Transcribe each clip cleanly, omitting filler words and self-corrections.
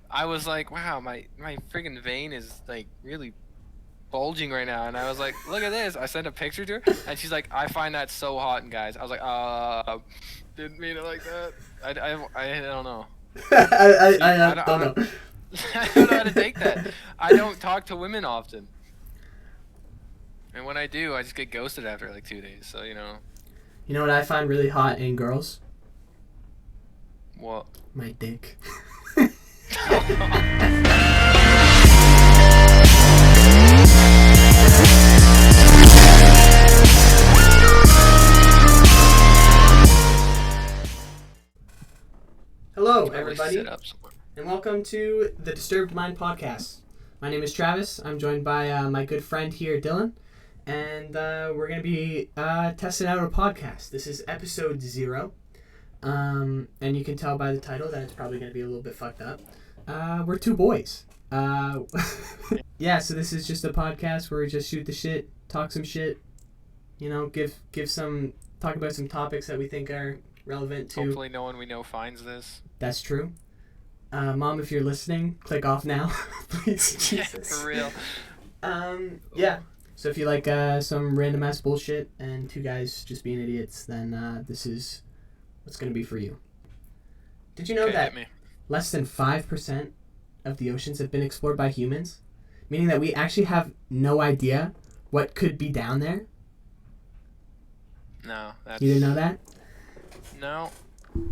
I was like, wow, my friggin' vein is like really bulging right now, and I was like, look at this. I sent a picture to her, and she's like, I find that so hot in guys. I was like, didn't mean it like that. I don't know. See, I don't know. I don't know how to take that. I don't talk to women often, and when I do, I just get ghosted after like 2 days. So You know what I find really hot in girls? what? My dick. Hello, Probably everybody, sit up somewhere. and welcome to the Disturbed Mind podcast. My name is Travis. I'm joined by my good friend here, Dylan, and we're going to be testing out a podcast. This is episode 0, and you can tell by the title that it's probably going to be a little bit fucked up. We're two boys. Yeah, so this is just a podcast where we just shoot the shit, talk some shit, talk about some topics that we think are relevant to. Hopefully, no one we know finds this. That's true. Mom, if you're listening, click off now, please. Jesus. Yeah, for real. Yeah. So if you like some random ass bullshit and two guys just being idiots, then this is what's gonna be for you. Did you know that less than 5% of the oceans have been explored by humans? Meaning that we actually have no idea what could be down there? No, that's... You didn't know that? No.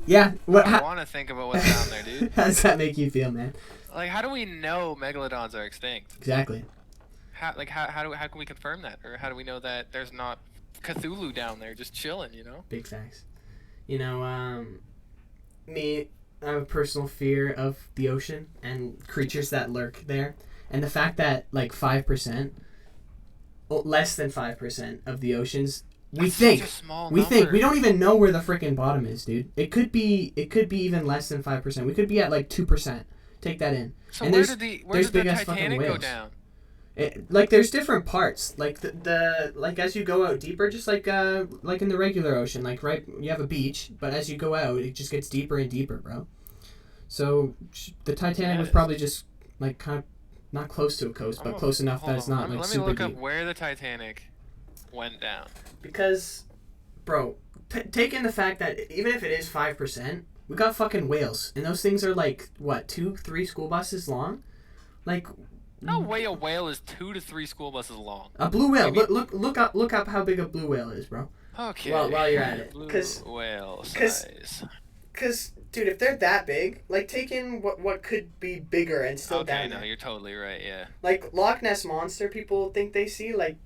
Yeah. I want to think about what's down there, dude. How does that make you feel, man? Like, how do we know megalodons are extinct? Exactly. How can we confirm that? Or how do we know that there's not Cthulhu down there just chilling, Big facts. Me, I have a personal fear of the ocean and creatures that lurk there. And the fact that, like, 5%, less than 5% of the oceans, we think, we don't even know where the freaking bottom is, dude. It could be even less than 5%. We could be at, like, 2%. Take that in. So and where did the Titanic go down? There's different parts. Like like as you go out deeper, just like in the regular ocean, like you have a beach, but as you go out, it just gets deeper and deeper, bro. So the Titanic was probably just like kind of not close to a coast, but close enough that it's not like super deep. Let me look up where the Titanic went down. Because, bro, take in the fact that even if it is 5%, we got fucking whales, and those things are like what 2-3 school buses long, like. No way a whale is 2 to 3 school buses long. A blue whale. Look up how big a blue whale is, bro. Okay. While you're at it, blue whale size. Cause, dude, if they're that big, like take in what could be bigger and still down there. Okay, no, you're totally right. Yeah. Like Loch Ness monster, people think they see. Like,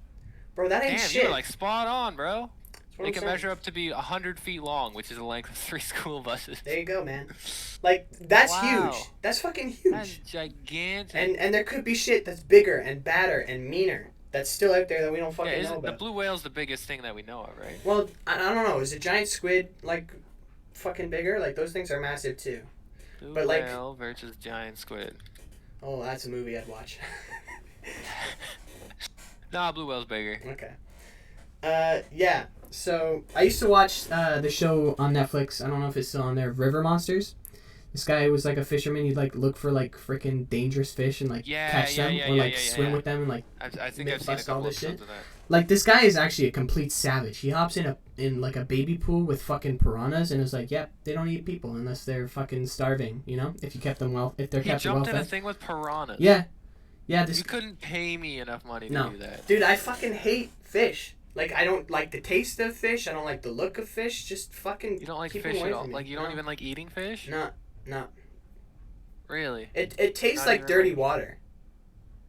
bro, that ain't shit. You're like spot on, bro. They can saying. measure up to be 100 feet long, which is the length of 3 school buses. There you go, man. Like, that's huge. That's fucking huge. That's gigantic. And there could be shit that's bigger and badder and meaner that's still out there that we don't fucking know about. The blue whale's the biggest thing that we know of, right? Well, I don't know. Is a giant squid, like, fucking bigger? Like, those things are massive, too. Blue but like, whale versus giant squid. Oh, that's a movie I'd watch. Nah, blue whale's bigger. Okay. Yeah. So, I used to watch the show on Netflix, I don't know if it's still on there, River Monsters. This guy was like a fisherman, he'd like look for like freaking dangerous fish and like catch them or like swim with them and like I think I've seen a couple episodes of that. Like this guy is actually a complete savage. He hops in like a baby pool with fucking piranhas and is like, yep, they don't eat people unless they're fucking starving, if you kept them if they're kept well fed. He jumped in a thing with piranhas. Yeah. You couldn't pay me enough money to do that. Dude, I fucking hate fish. Like, I don't like the taste of fish. I don't like the look of fish. Just fucking. You don't like fish at all? Like, you don't even like eating fish? No. Really? It tastes like dirty water.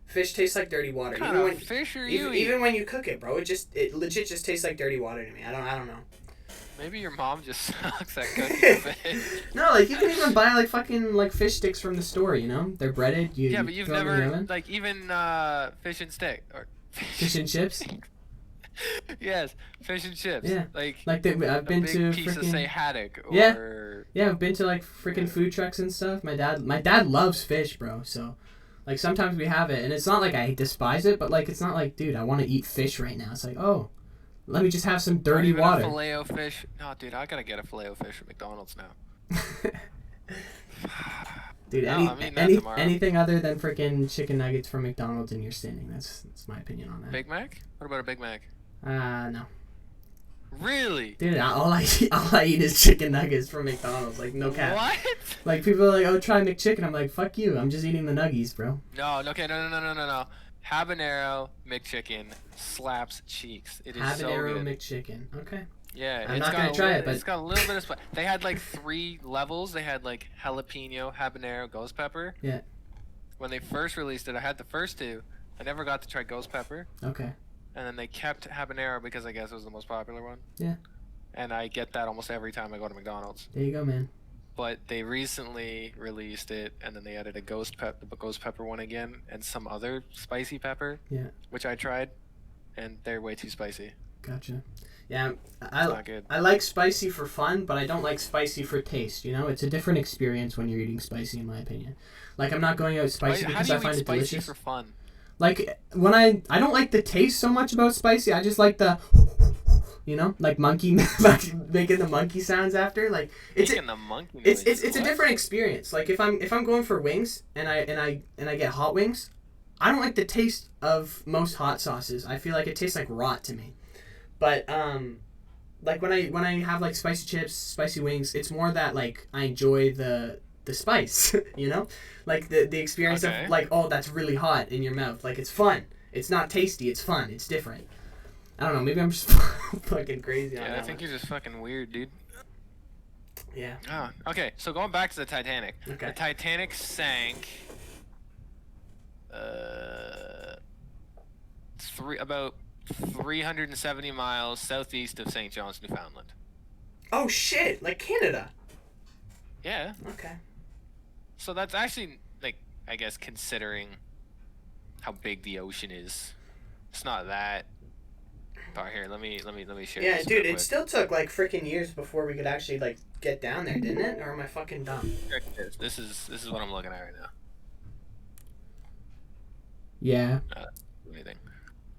Fish tastes like dirty water. What kind of fish are you eating? Even when you cook it, bro, it legit just tastes like dirty water to me. I don't know. Maybe your mom just sucks at cooking fish. No, like you can even buy like fucking like fish sticks from the store. They're breaded. But you've never like even fish and stick or fish and chips. Yes, fish and chips. Yeah, like I've been to piece of say haddock. Yeah, I've been to like freaking food trucks and stuff. My dad loves fish, bro. So, like sometimes we have it, and it's not like I despise it, but like it's not like, dude, I want to eat fish right now. It's like, oh, let me just have some dirty water. Filet-O-fish. No, dude, I gotta get a Filet-O-Fish at McDonald's now. Dude, No, I'm eating that tomorrow. anything other than freaking chicken nuggets from McDonald's and you're standing. That's my opinion on that. Big Mac? What about a Big Mac? No. Really? Dude, all I eat is chicken nuggets from McDonald's. Like, no cap. What? Like, people are like, oh, try McChicken. I'm like, fuck you. I'm just eating the nuggies, bro. No, okay, no. Habanero McChicken slaps cheeks. It is so Habanero good. McChicken. Okay. Yeah, I'm not gonna try it, but it's got a little bit of spice. They had like 3 levels. They had like jalapeno, habanero, ghost pepper. Yeah. When they first released it, I had the first 2. I never got to try ghost pepper. Okay. And then they kept habanero because I guess it was the most popular one. Yeah. And I get that almost every time I go to McDonald's. There you go, man. But they recently released it, and then they added the ghost pepper one again, and some other spicy pepper. Yeah. Which I tried, and they're way too spicy. Gotcha. Yeah, It's not good. I like spicy for fun, but I don't like spicy for taste. You know, it's a different experience when you're eating spicy, in my opinion. Like, I'm not going out spicy How because do I you find eat it spicy delicious. for fun? Like, when I don't like the taste so much about spicy. I just like the, you know, like monkey making the monkey sounds after. Like, it's Making the monkey it's noise. a different experience. Like, if I'm going for wings and I get hot wings, I don't like the taste of most hot sauces. I feel like it tastes like rot to me. But like when I have like spicy chips, spicy wings, it's more that like I enjoy the spice, you know? Like the experience Okay. of like, oh, that's really hot in your mouth. Like, it's fun. It's not tasty, it's fun. It's different. I don't know, maybe I'm just fucking crazy on Yeah, that I think one. you're just fucking weird, dude. Yeah. Ah, okay, so going back to the Titanic. Okay. The Titanic sank about 370 miles southeast of St. John's, Newfoundland. Oh shit, like Canada. Yeah, Okay. so that's actually, like, I guess considering how big the ocean is, it's not that. Oh, here, let me share Yeah, this dude, real it still took like freaking years before we could actually like get down there, didn't it? Or am I fucking dumb? quick. This is what I'm looking at right now. Yeah. Anything.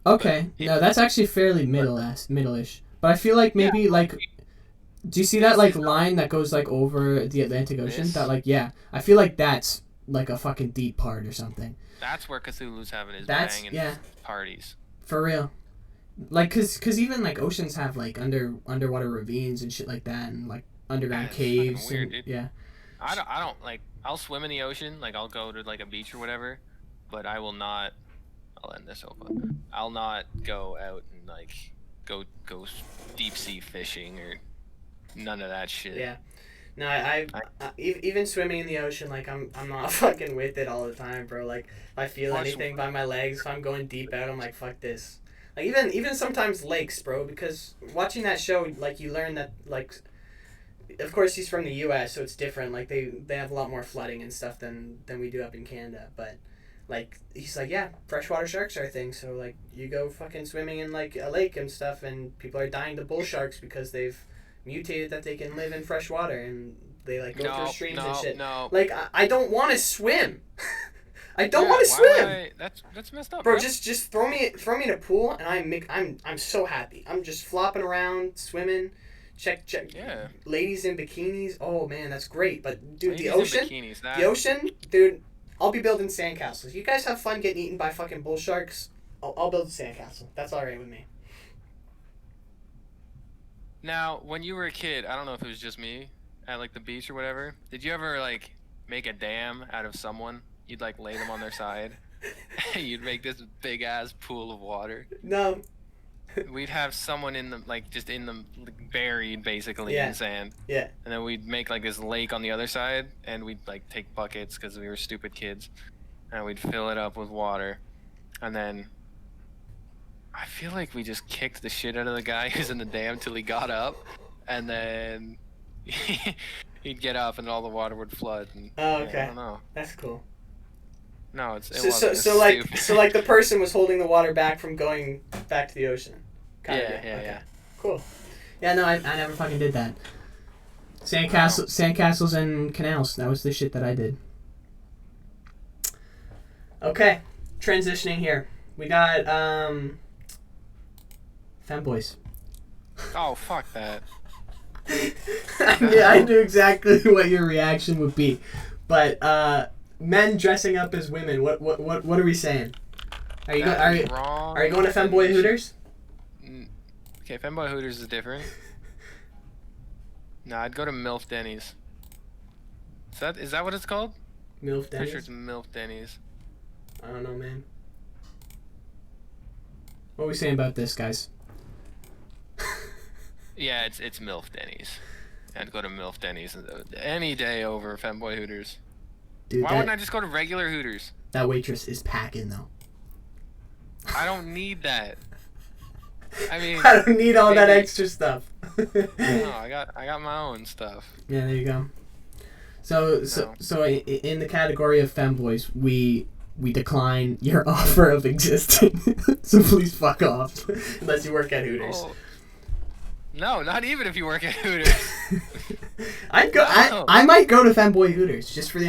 Okay. But No, that's actually fairly middle-ish. But I feel like maybe like, do you see that like line that goes like over the Atlantic Ocean? This? That like, yeah, I feel like that's like a fucking deep part or something. That's where Cthulhu's having his That's banging yeah, parties. for real. Like, cause even like oceans have like underwater ravines and shit like that, and like underground Yeah, it's fucking caves. weird, and, dude. yeah. I don't like. I'll swim in the ocean. Like, I'll go to like a beach or whatever, but I will not. I'll end this over. I'll not go out and like go deep sea fishing or none of that shit. Yeah. No, even swimming in the ocean, like I'm not fucking with it all the time, bro. Like, if I feel Watch- anything by my legs, if I'm going deep out, I'm like, fuck this. Like, even sometimes lakes, bro, because watching that show, like, you learn that, like, of course he's from the U.S., so it's different. Like, they have a lot more flooding and stuff than we do up in Canada, but like, he's like, yeah, freshwater sharks are a thing, so like, you go fucking swimming in like a lake and stuff, and people are dying to bull sharks because they've mutated that they can live in fresh water, and they like go through streams and shit. No. Like, I don't want to swim. I don't Yeah, want to why swim. would I- that's messed up, Bro, just throw me in a pool, and I'm so happy. I'm just flopping around, swimming, check. Yeah. Ladies in bikinis. Oh man, that's great. But dude, Ladies the in ocean, bikinis, the ocean, dude. I'll be building sandcastles. You guys have fun getting eaten by fucking bull sharks. I'll build a sandcastle. That's all right with me. Now, when you were a kid, I don't know if it was just me at like the beach or whatever. Did you ever like make a dam out of someone? You'd like lay them on their side. You'd make this big ass pool of water. No. We'd have someone in the just in the buried basically Yeah. in sand. Yeah. And then we'd make like this lake on the other side, and we'd like take buckets because we were stupid kids, and we'd fill it up with water, and then I feel like we just kicked the shit out of the guy who's in the dam till he got up, and then he'd get up and all the water would flood. And, Oh, yeah, okay. I don't know. That's cool. No, it So wasn't. It's like stupid. the person was holding the water back from going back to the ocean. Kinda. Yeah. Okay. Cool. Yeah, no, I never fucking did that. Sandcastles and canals. That was the shit that I did. Okay, transitioning here. We got femboys. Oh, fuck that. Yeah, I knew exactly what your reaction would be, But men dressing up as women. What are we saying? Are you wrong. Are you going to Femboy Hooters? Okay, Femboy Hooters is different. No, I'd go to MILF Denny's. Is that what it's called? MILF Pretty sure Denny's? it's MILF Denny's. I don't know, man. What are we saying about this, guys? Yeah, it's MILF Denny's. I'd go to MILF Denny's any day over Femboy Hooters. Dude, Why wouldn't I just go to regular Hooters? that waitress is packing, though. I don't need that. I mean, I don't need all that maybe- extra stuff. no, I got my own stuff. Yeah, there you go. So in the category of femboys, we decline your offer of existing. So please fuck off, unless you work at Hooters. Oh. No, not even if you work at Hooters. I'd go. No. I might go to Femboy Hooters just for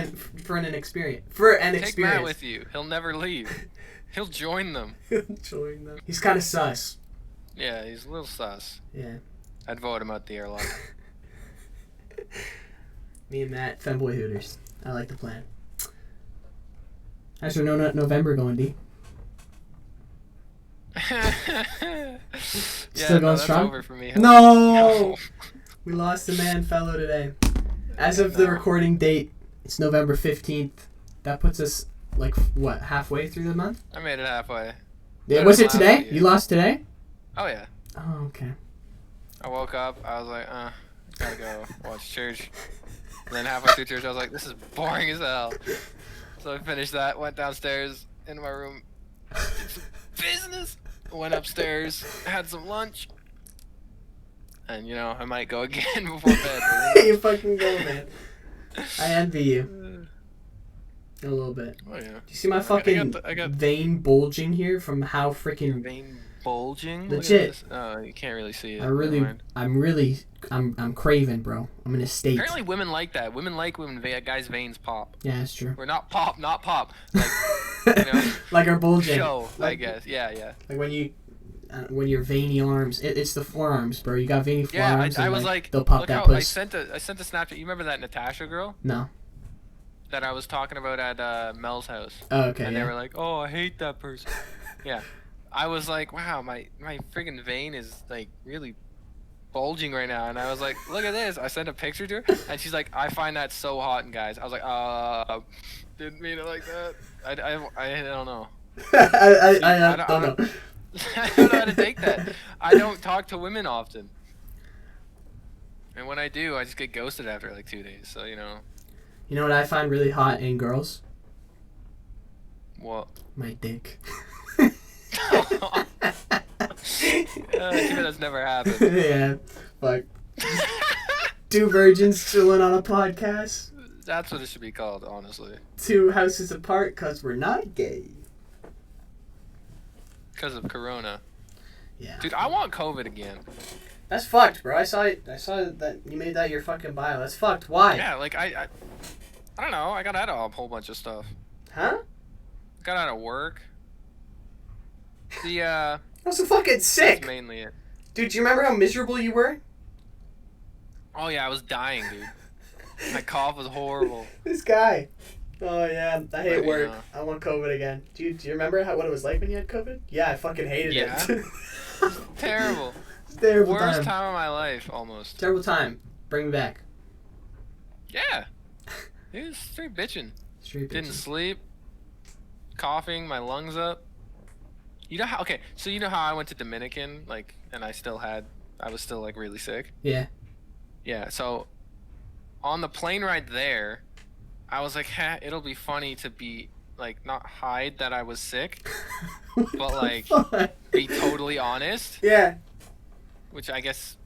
an experience. Take Matt with you. He'll never leave. He'll join them. Join them. He's kind of sus. Yeah, he's a little sus. Yeah. I'd vote him out the airlock. Me and Matt, Femboy Hooters. I like the plan. How's your No Nut November going, D? Still going that's strong? over for me. No! We lost a man fellow today. As of the recording date, it's November 15th. That puts us, like, what, halfway through the month? I made it halfway. Yeah, was it Halfway, today? yeah. You lost today? Oh yeah. Oh, okay. I woke up. I was like, gotta go watch church. And then halfway through church, I was like, this is boring as hell. So I finished that. Went downstairs into my room. Did some business. Went upstairs. Had some lunch. And I might go again before bed. You fucking go, man. I envy you. A little bit. Oh yeah. Do you see my fucking I got vein bulging here from how freaking... vein bulging. Legit. Look at this. Oh, you can't really see it. I'm craving, bro. I'm in a state. Apparently, women like that. Women like when guys' veins pop. Yeah, that's true. Or not pop. Like, Like our bulging. show, I Like, guess. Yeah. like when your veiny arms. It's the forearms, bro. You got veiny Yeah, forearms. I and, was like, they'll pop look that how I puss. sent a Snapchat. You remember that Natasha girl No. that I was talking about at Mel's house? Oh, okay. And yeah. they were like, oh, I hate that person. Yeah. I was like, wow, my friggin' vein is like really bulging right now. And I was like, look at this. I sent a picture to her, and she's like, I find that so hot in guys. I was like, didn't mean it like that. I don't know. I don't know. I don't know how to take that. I don't talk to women often. And when I do, I just get ghosted after like 2 days. So, You know what I find really hot in girls? What? My dick. That's never happened. Yeah. Fuck. Two virgins chilling on a podcast. That's what it should be called, honestly. 2 houses apart because we're not gay. Because of Corona. Yeah. Dude, I want COVID again. That's fucked, bro. I saw that you made that your fucking bio. That's fucked. Why? Yeah, like I don't know. I got out of a whole bunch of stuff. Huh? Got out of work. That's so fucking sick. That's mainly it. Dude, do you remember how miserable you were? Oh yeah, I was dying, dude. My cough was horrible. This guy. Oh yeah, I hate But, work. I want COVID again. Do you remember what it was like when you had COVID? Yeah, I fucking hated it. Terrible. It's a terrible Worst time. time of my life, almost. Terrible time. Bring me back. Yeah. It was straight bitching. Straight Didn't bitches. sleep. Coughing my lungs up. You know how? Okay, so you know how I went to Dominican, like, and I was still like really sick. Yeah. Yeah. So, on the plane ride there, I was like, it'll be funny to be like not hide that I was sick, but like be totally honest. Yeah. Which I guess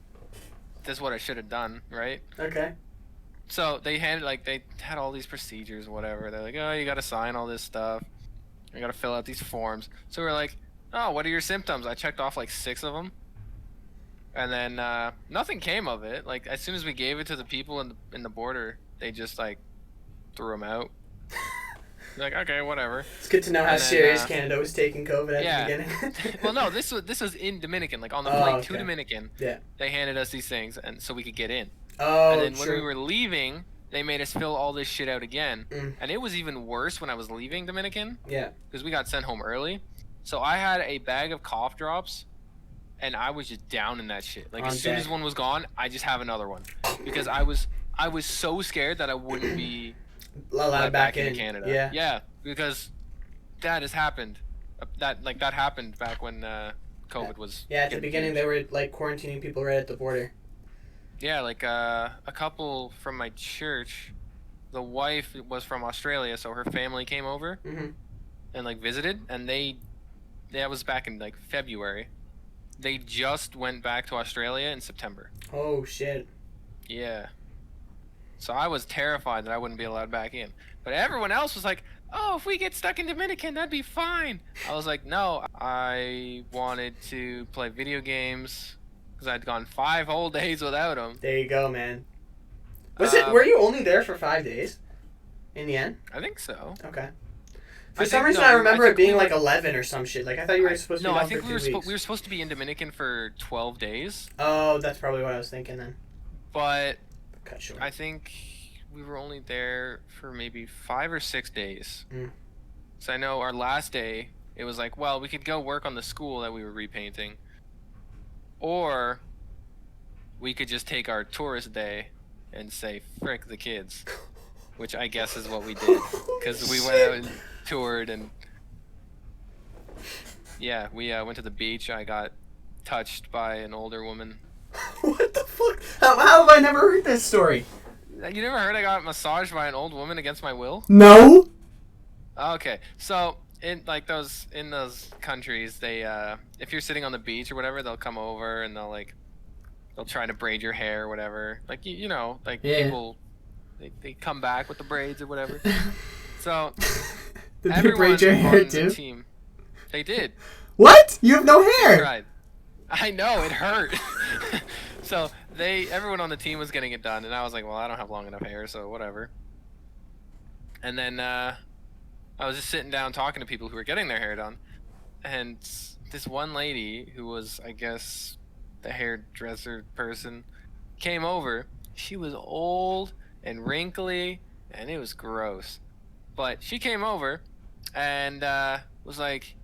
that's what I should have done, right? Okay. So they had all these procedures, whatever. They're like, oh, you gotta sign all this stuff. You gotta fill out these forms. So we're like, oh, what are your symptoms? I checked off like 6 of them, and then nothing came of it. Like as soon as we gave it to the people in the border, they just like threw them out. Like, okay, whatever. It's good to know how And then, serious Canada was taking COVID at yeah. the beginning. Well, no, this was in Dominican, like on the Oh, plane okay. to Dominican. Yeah. They handed us these things, and so we could get in. Oh, And then true. when we were leaving, they made us fill all this shit out again. Mm. And it was even worse when I was leaving Dominican Yeah. because we got sent home early. So I had a bag of cough drops, and I was just down in that shit. Like, On as soon deck. as one was gone, I just have another one because I was so scared that I wouldn't be Allowed let back in in Canada. Yeah. Yeah, because that has happened. That happened back when COVID was. Yeah, at the getting beginning huge. they were like quarantining people right at the border. Yeah, like a couple from my church, the wife was from Australia, so her family came over Mm-hmm. and like visited, and that was back in like February. They just went back to Australia in September. Oh shit. Yeah. So I was terrified that I wouldn't be allowed back in. But everyone else was like, "Oh, if we get stuck in Dominican, that'd be fine." I was like, "No, I wanted to play video games because I'd gone 5 whole days without them." There you go, man. Were you only there for 5 days? In the end? I think so. Okay. I For some think- reason, no, I remember think it being we were- like 11 or some shit. Like I thought you were supposed to be No, gone I think for we 2 were weeks. we were supposed to be in Dominican for 12 days, Oh, that's probably what I was thinking then. but Cut short. I think we were only there for maybe 5 or 6 days. Mm. So I know our last day, it was like, well, we could go work on the school that we were repainting, or we could just take our tourist day and say, frick the kids, which I guess is what we did, because we went out and toured, and yeah, we went to the beach. I got touched by an older woman. What the fuck? How have I never heard this story? You never heard I got massaged by an old woman against my will? No. Okay, so in those countries, they if you're sitting on the beach or whatever, they'll come over and they'll try to braid your hair or whatever. Like you know, like Yeah. people, they come back with the braids or whatever. So Did they everyone braid your hair on the too? team, they did. What? You have no hair. Tried. I know it hurt. So everyone on the team was getting it done, and I was like, well, I don't have long enough hair, so whatever. And then I was just sitting down talking to people who were getting their hair done, and this one lady who was, I guess, the hairdresser person came over. She was old and wrinkly, and it was gross. But she came over and was like,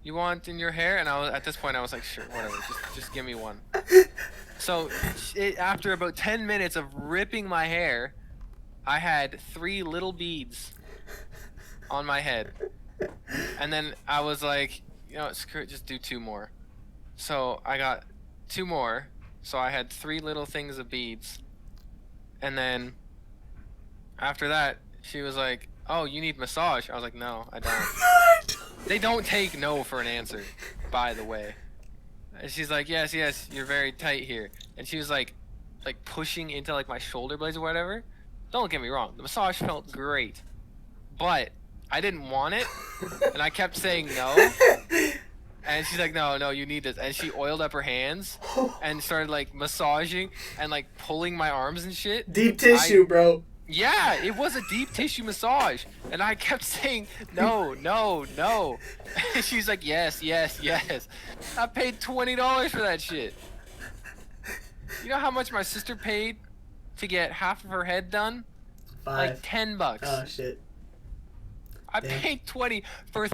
"You want in your hair?" And at this point I was like, "Sure, whatever. Just give me one." So after about 10 minutes of ripping my hair, I had 3 little beads on my head. And then I was like, screw it, just do 2 more. So I got 2 more. So I had 3 little things of beads. And then after that, she was like, "Oh, you need massage?" I was like, "No, I don't." They don't take no for an answer, by the way. And she's like, yes, you're very tight here. And she was like pushing into like my shoulder blades or whatever. Don't get me wrong, the massage felt great, but I didn't want it, and I kept saying no. And she's like, no, you need this. And she oiled up her hands and started like massaging and like pulling my arms and shit. Deep tissue, bro. Yeah, it was a deep tissue massage, and I kept saying no. And she's like, yes. I paid $20 for that shit. You know how much my sister paid to get half of her head done? 5. Like $10. Oh shit. I Damn. paid 20 for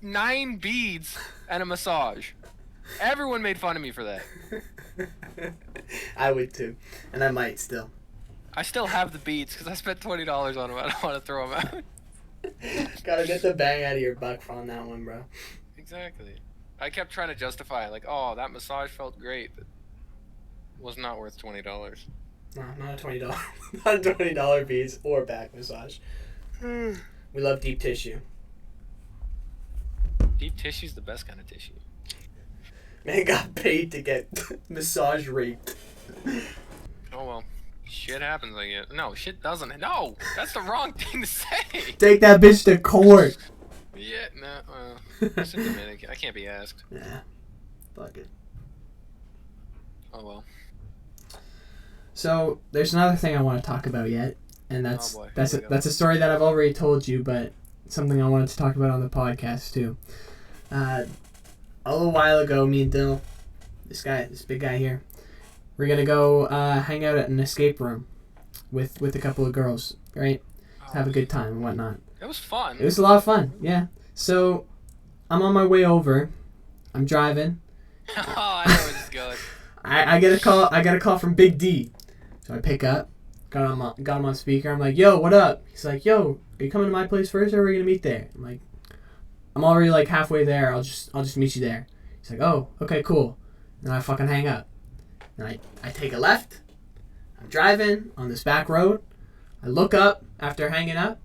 9 beads and a massage. Everyone made fun of me for that. I would too, and I might still. I still have the beads because I spent $20 on them. I don't want to throw them out. Gotta get the bang out of your buck on that one, bro. Exactly. I kept trying to justify it, like, oh, that massage felt great, but was not worth $20. No, not a $20, not a $20 beads or back massage. We love deep tissue. Deep tissue's the best kind of tissue. Man got paid to get massage raped. Oh well, shit happens, I guess. No, shit doesn't. No, that's the wrong thing to say. Take that bitch to court. Yeah, no, it's in Dominican. I can't be asked. Nah, fuck it. Oh well. So there's another thing I want to talk about yet, and that's Oh boy, that's here a, we go. that's a story that I've already told you, but something I wanted to talk about on the podcast too. A little while ago, me and Dill, this big guy here, we're gonna go hang out at an escape room, with a couple of girls, right? Have a good time and whatnot. It was fun. It was a lot of fun, yeah. So, I'm on my way over. I'm driving. Oh, I know where this is going. I get a call. I got a call from Big D. So I pick up. Got him on speaker. I'm like, yo, what up? He's like, yo, are you coming to my place first, or are we gonna meet there? I'm like, I'm already like halfway there. I'll just meet you there. He's like, oh, okay, cool. And I fucking hang up. And I take a left. I'm driving on this back road. I look up after hanging up,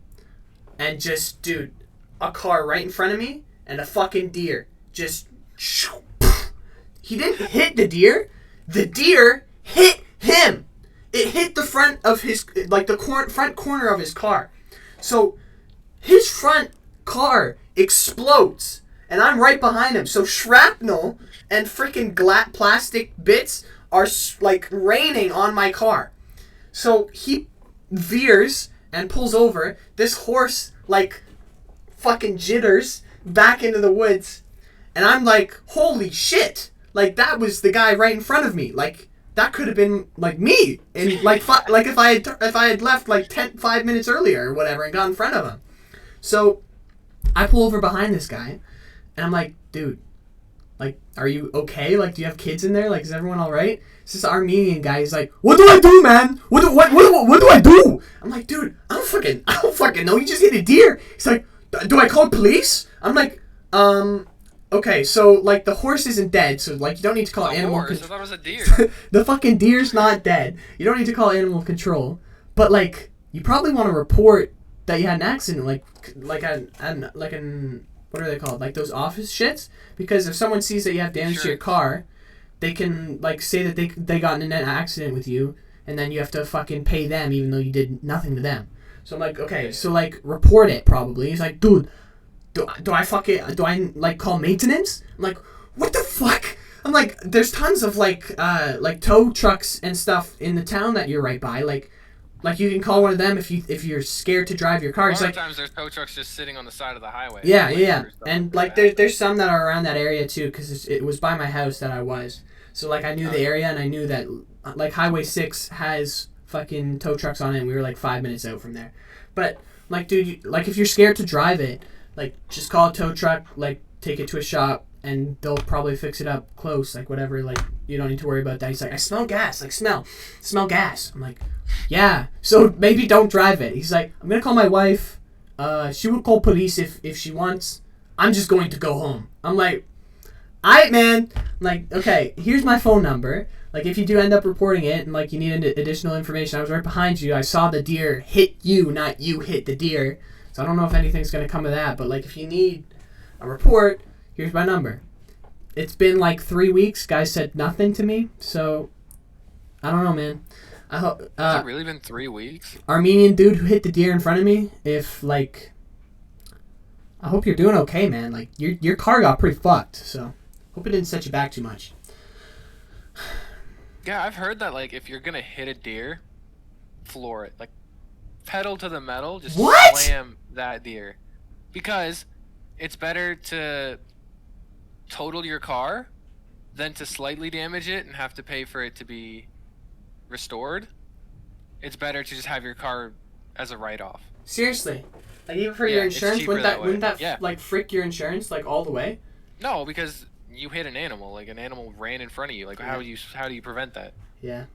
and just, dude, a car right in front of me and a fucking deer just. He didn't hit the deer. The deer hit him. It hit the front of his, like the front corner of his car. So his front car explodes, and I'm right behind him. So shrapnel and freaking plastic bits are like raining on my car. So he veers and pulls over. This horse like fucking jitters back into the woods, and I'm like, holy shit. Like, that was the guy right in front of me. Like, that could have been, like, me. And, like, if I had left, like, 5 minutes earlier or whatever and got in front of him. So, I pull over behind this guy, and I'm like, dude, like, are you okay? Like, do you have kids in there? Like, is everyone all right? It's this Armenian guy. He's like, what do I do, man? What do I do? I'm like, dude, I don't fucking know. You just hit a deer. He's like, do I call police? I'm like, okay, so, like, the horse isn't dead, so, like, you don't need to call animal control. I thought it was a deer. The fucking deer's not dead. You don't need to call animal control. But, like, you probably want to report that you had an accident, like what are they called? Like, those office shits? Because if someone sees that you have damage to your car, they can, like, say that they got in an accident with you, and then you have to fucking pay them even though you did nothing to them. So I'm like, okay, so, like, report it, probably. He's like, dude... Do I like call maintenance? I'm like, what the fuck? I'm like, there's tons of like tow trucks and stuff in the town that you're right by. Like you can call one of them if you're scared to drive your car. It's like sometimes there's tow trucks just sitting on the side of the highway. Yeah. And like there's some that are around that area too, because it was by my house that I was. So like I knew the area, and I knew that like Highway 6 has fucking tow trucks on it, and we were like 5 minutes out from there. But like, dude, like if you're scared to drive it, like, just call a tow truck, like, take it to a shop, and they'll probably fix it up close, like, whatever, like, you don't need to worry about that. He's like, I smell gas, like, smell gas. I'm like, yeah, so maybe don't drive it. He's like, I'm gonna call my wife, she will call police if she wants. I'm just going to go home. I'm like, alright, man. I'm like, okay, here's my phone number. Like, if you do end up reporting it, and, like, you need additional information, I was right behind you. I saw the deer hit you, not you hit the deer. So I don't know if anything's going to come of that, but, like, if you need a report, here's my number. It's been, like, 3 weeks. Guys said nothing to me, so I don't know, man. I hope. Has it really been 3 weeks? Armenian dude who hit the deer in front of me, if, like, I hope you're doing okay, man. Like, your car got pretty fucked, so hope it didn't set you back too much. Yeah, I've heard that, like, if you're going to hit a deer, floor it. Like, pedal to the metal, just slam that deer, because it's better to total your car than to slightly damage it and have to pay for it to be restored. It's better to just have your car as a write-off. Seriously, like even for your insurance, wouldn't that like frick your insurance like all the way? No, because you hit an animal. Like an animal ran in front of you. Like how do you prevent that? Yeah.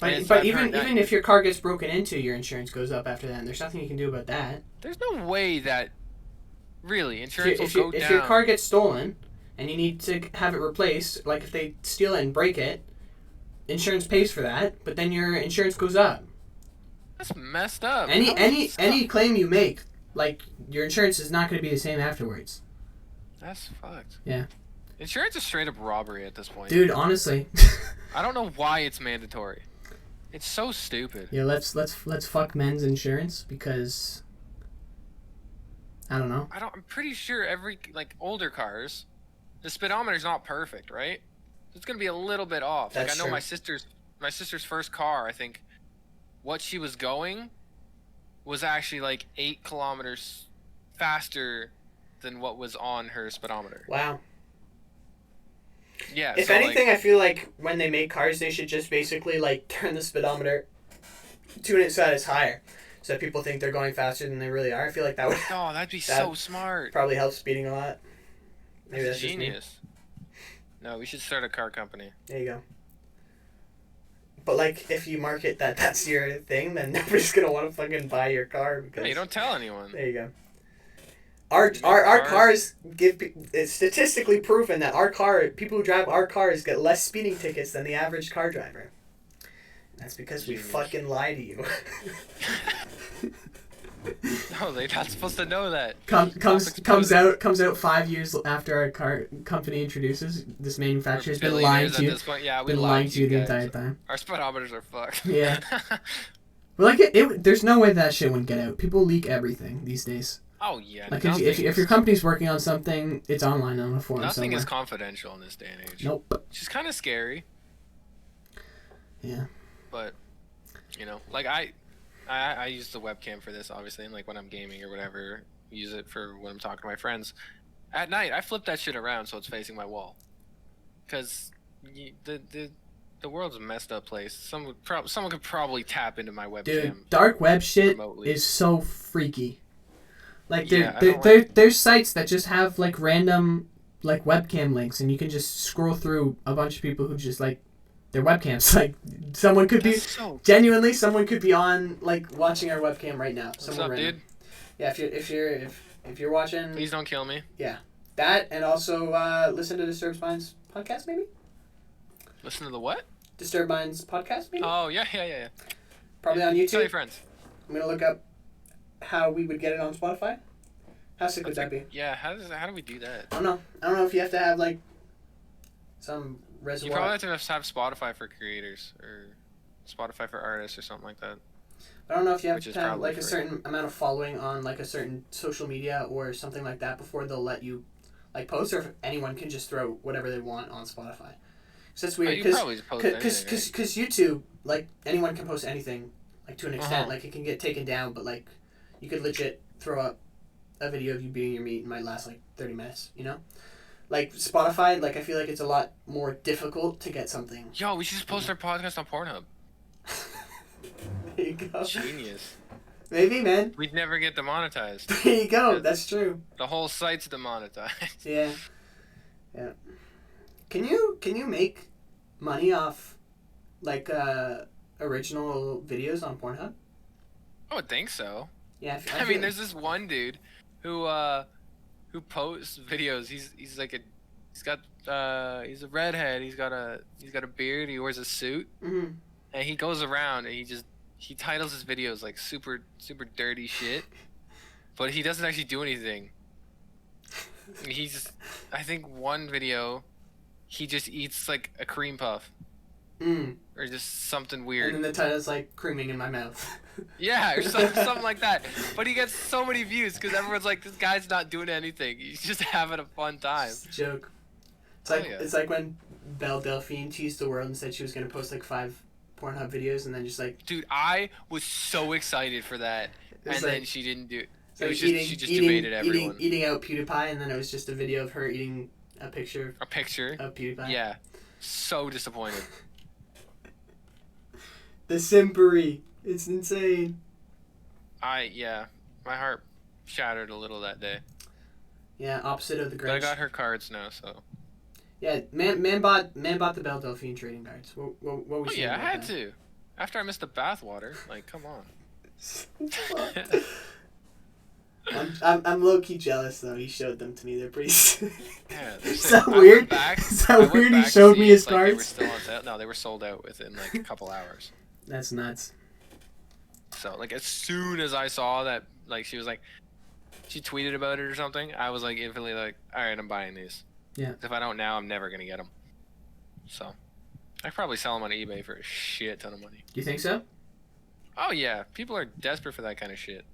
But even if your car gets broken into, your insurance goes up after that, and there's nothing you can do about that. There's no way that, really, insurance will go down. If your car gets stolen, and you need to have it replaced, like if they steal it and break it, insurance pays for that, but then your insurance goes up. That's messed up. Any claim you make, like, your insurance is not going to be the same afterwards. That's fucked. Yeah. Insurance is straight up robbery at this point. Dude, honestly. I don't know why it's mandatory. It's so stupid. Yeah, let's fuck men's insurance because I don't know. I'm pretty sure every older cars, the speedometer's not perfect, right? So it's gonna be a little bit off. That's like I know true. my sister's first car, I think what she was going was actually like 8 kilometers faster than what was on her speedometer. Wow. Yeah. If anything, I feel like when they make cars, they should just basically like turn the speedometer tune it so that it's higher, so that people think they're going faster than they really are. I feel like that would Oh, that'd be so smart. probably help speeding a lot. Maybe that's genius. No, we should start a car company. There you go. But like, if you market that that's your thing, then nobody's gonna want to fucking buy your car because Hey, don't tell anyone. There you go. Our cars it's statistically proven that people who drive our cars get less speeding tickets than the average car driver. That's because we fucking lie to you. No, they're not supposed to know that. Comes out 5 years after our car company introduces. This manufacturer's been lying to you. Yeah, we been lying to you the entire time. Our speedometers are fucked. Yeah. Well, like there's no way that shit wouldn't get out. People leak everything these days. Oh yeah. Like if your company's working on something, it's online on a forum Nothing somewhere. is confidential in this day and age. Nope. Which is kind of scary. Yeah. But, you know, like I use the webcam for this, obviously, and like when I'm gaming or whatever, use it for when I'm talking to my friends. At night, I flip that shit around so it's facing my wall. Because the world's a messed up place. Someone could probably tap into my webcam. Dude, dark web shit remotely. is so freaky. Like there's sites that just have like random like webcam links, and you can just scroll through a bunch of people who just like their webcams. Like someone could be genuinely someone could be on like watching our webcam right now. What's up, random. Dude? Yeah, if you're watching. Please don't kill me. Yeah, that and also listen to Disturbed Minds podcast maybe. Listen to the what? Disturbed Minds podcast maybe. Oh yeah. Probably on YouTube. Tell your friends. I'm gonna look up how we would get it on Spotify. How sick would that be? Yeah, how do we do that? I don't know if you have to have like some reservoir. You probably have to have Spotify for creators or Spotify for artists or something like that. I don't know if you have to have like a certain amount of following on like a certain social media or something like that before they'll let you like post, or if anyone can just throw whatever they want on Spotify. So that's weird because YouTube, like anyone can post anything like to an extent. Like it can get taken down, but like you could legit throw up a video of you beating your meat and might last like 30 minutes, you know? Like Spotify, like I feel like it's a lot more difficult to get something. Yo, we should just post our podcast on Pornhub. There you go. Genius. Maybe, man. We'd never get demonetized. There you go. That's true. The whole site's demonetized. Yeah. Yeah. Can you make money off like original videos on Pornhub? I would think so. Yeah, I mean, there's this one dude who posts videos. He's a redhead. He's got a beard. He wears a suit, and he goes around and he titles his videos like super dirty shit, but he doesn't actually do anything. I think one video, he just eats like a cream puff. Or just something weird. And then the title's like creaming in my mouth. Yeah, or something like that. But he gets so many views because everyone's like, this guy's not doing anything. He's just having a fun time. It's a joke. It's like when Belle Delphine teased the world and said she was going to post like 5 Pornhub videos and then just like... Dude, I was so excited for that. And like, then she didn't do it. She just debated everyone. Eating out PewDiePie, and then it was just a video of her eating a picture of PewDiePie. Yeah. So disappointed. The simpery. It's insane. My heart shattered a little that day. Yeah, opposite of the Grinch. But I got her cards now, so. Yeah, man bought the Belle Delphine trading cards. What was Oh yeah, I had to. After I missed the bathwater, like, come on. I'm low key jealous though. He showed them to me. They're pretty. Yeah, is that weird? Is that weird? He showed me his cards. They were still on sale. No, they were sold out within like a couple hours. That's nuts. So like as soon as I saw that, like she tweeted about it or something, I was like instantly like, all right, I'm buying these. Yeah. If I don't now, I'm never gonna get them. So I could probably sell them on eBay for a shit ton of money. Do you think so? Oh yeah, people are desperate for that kind of shit.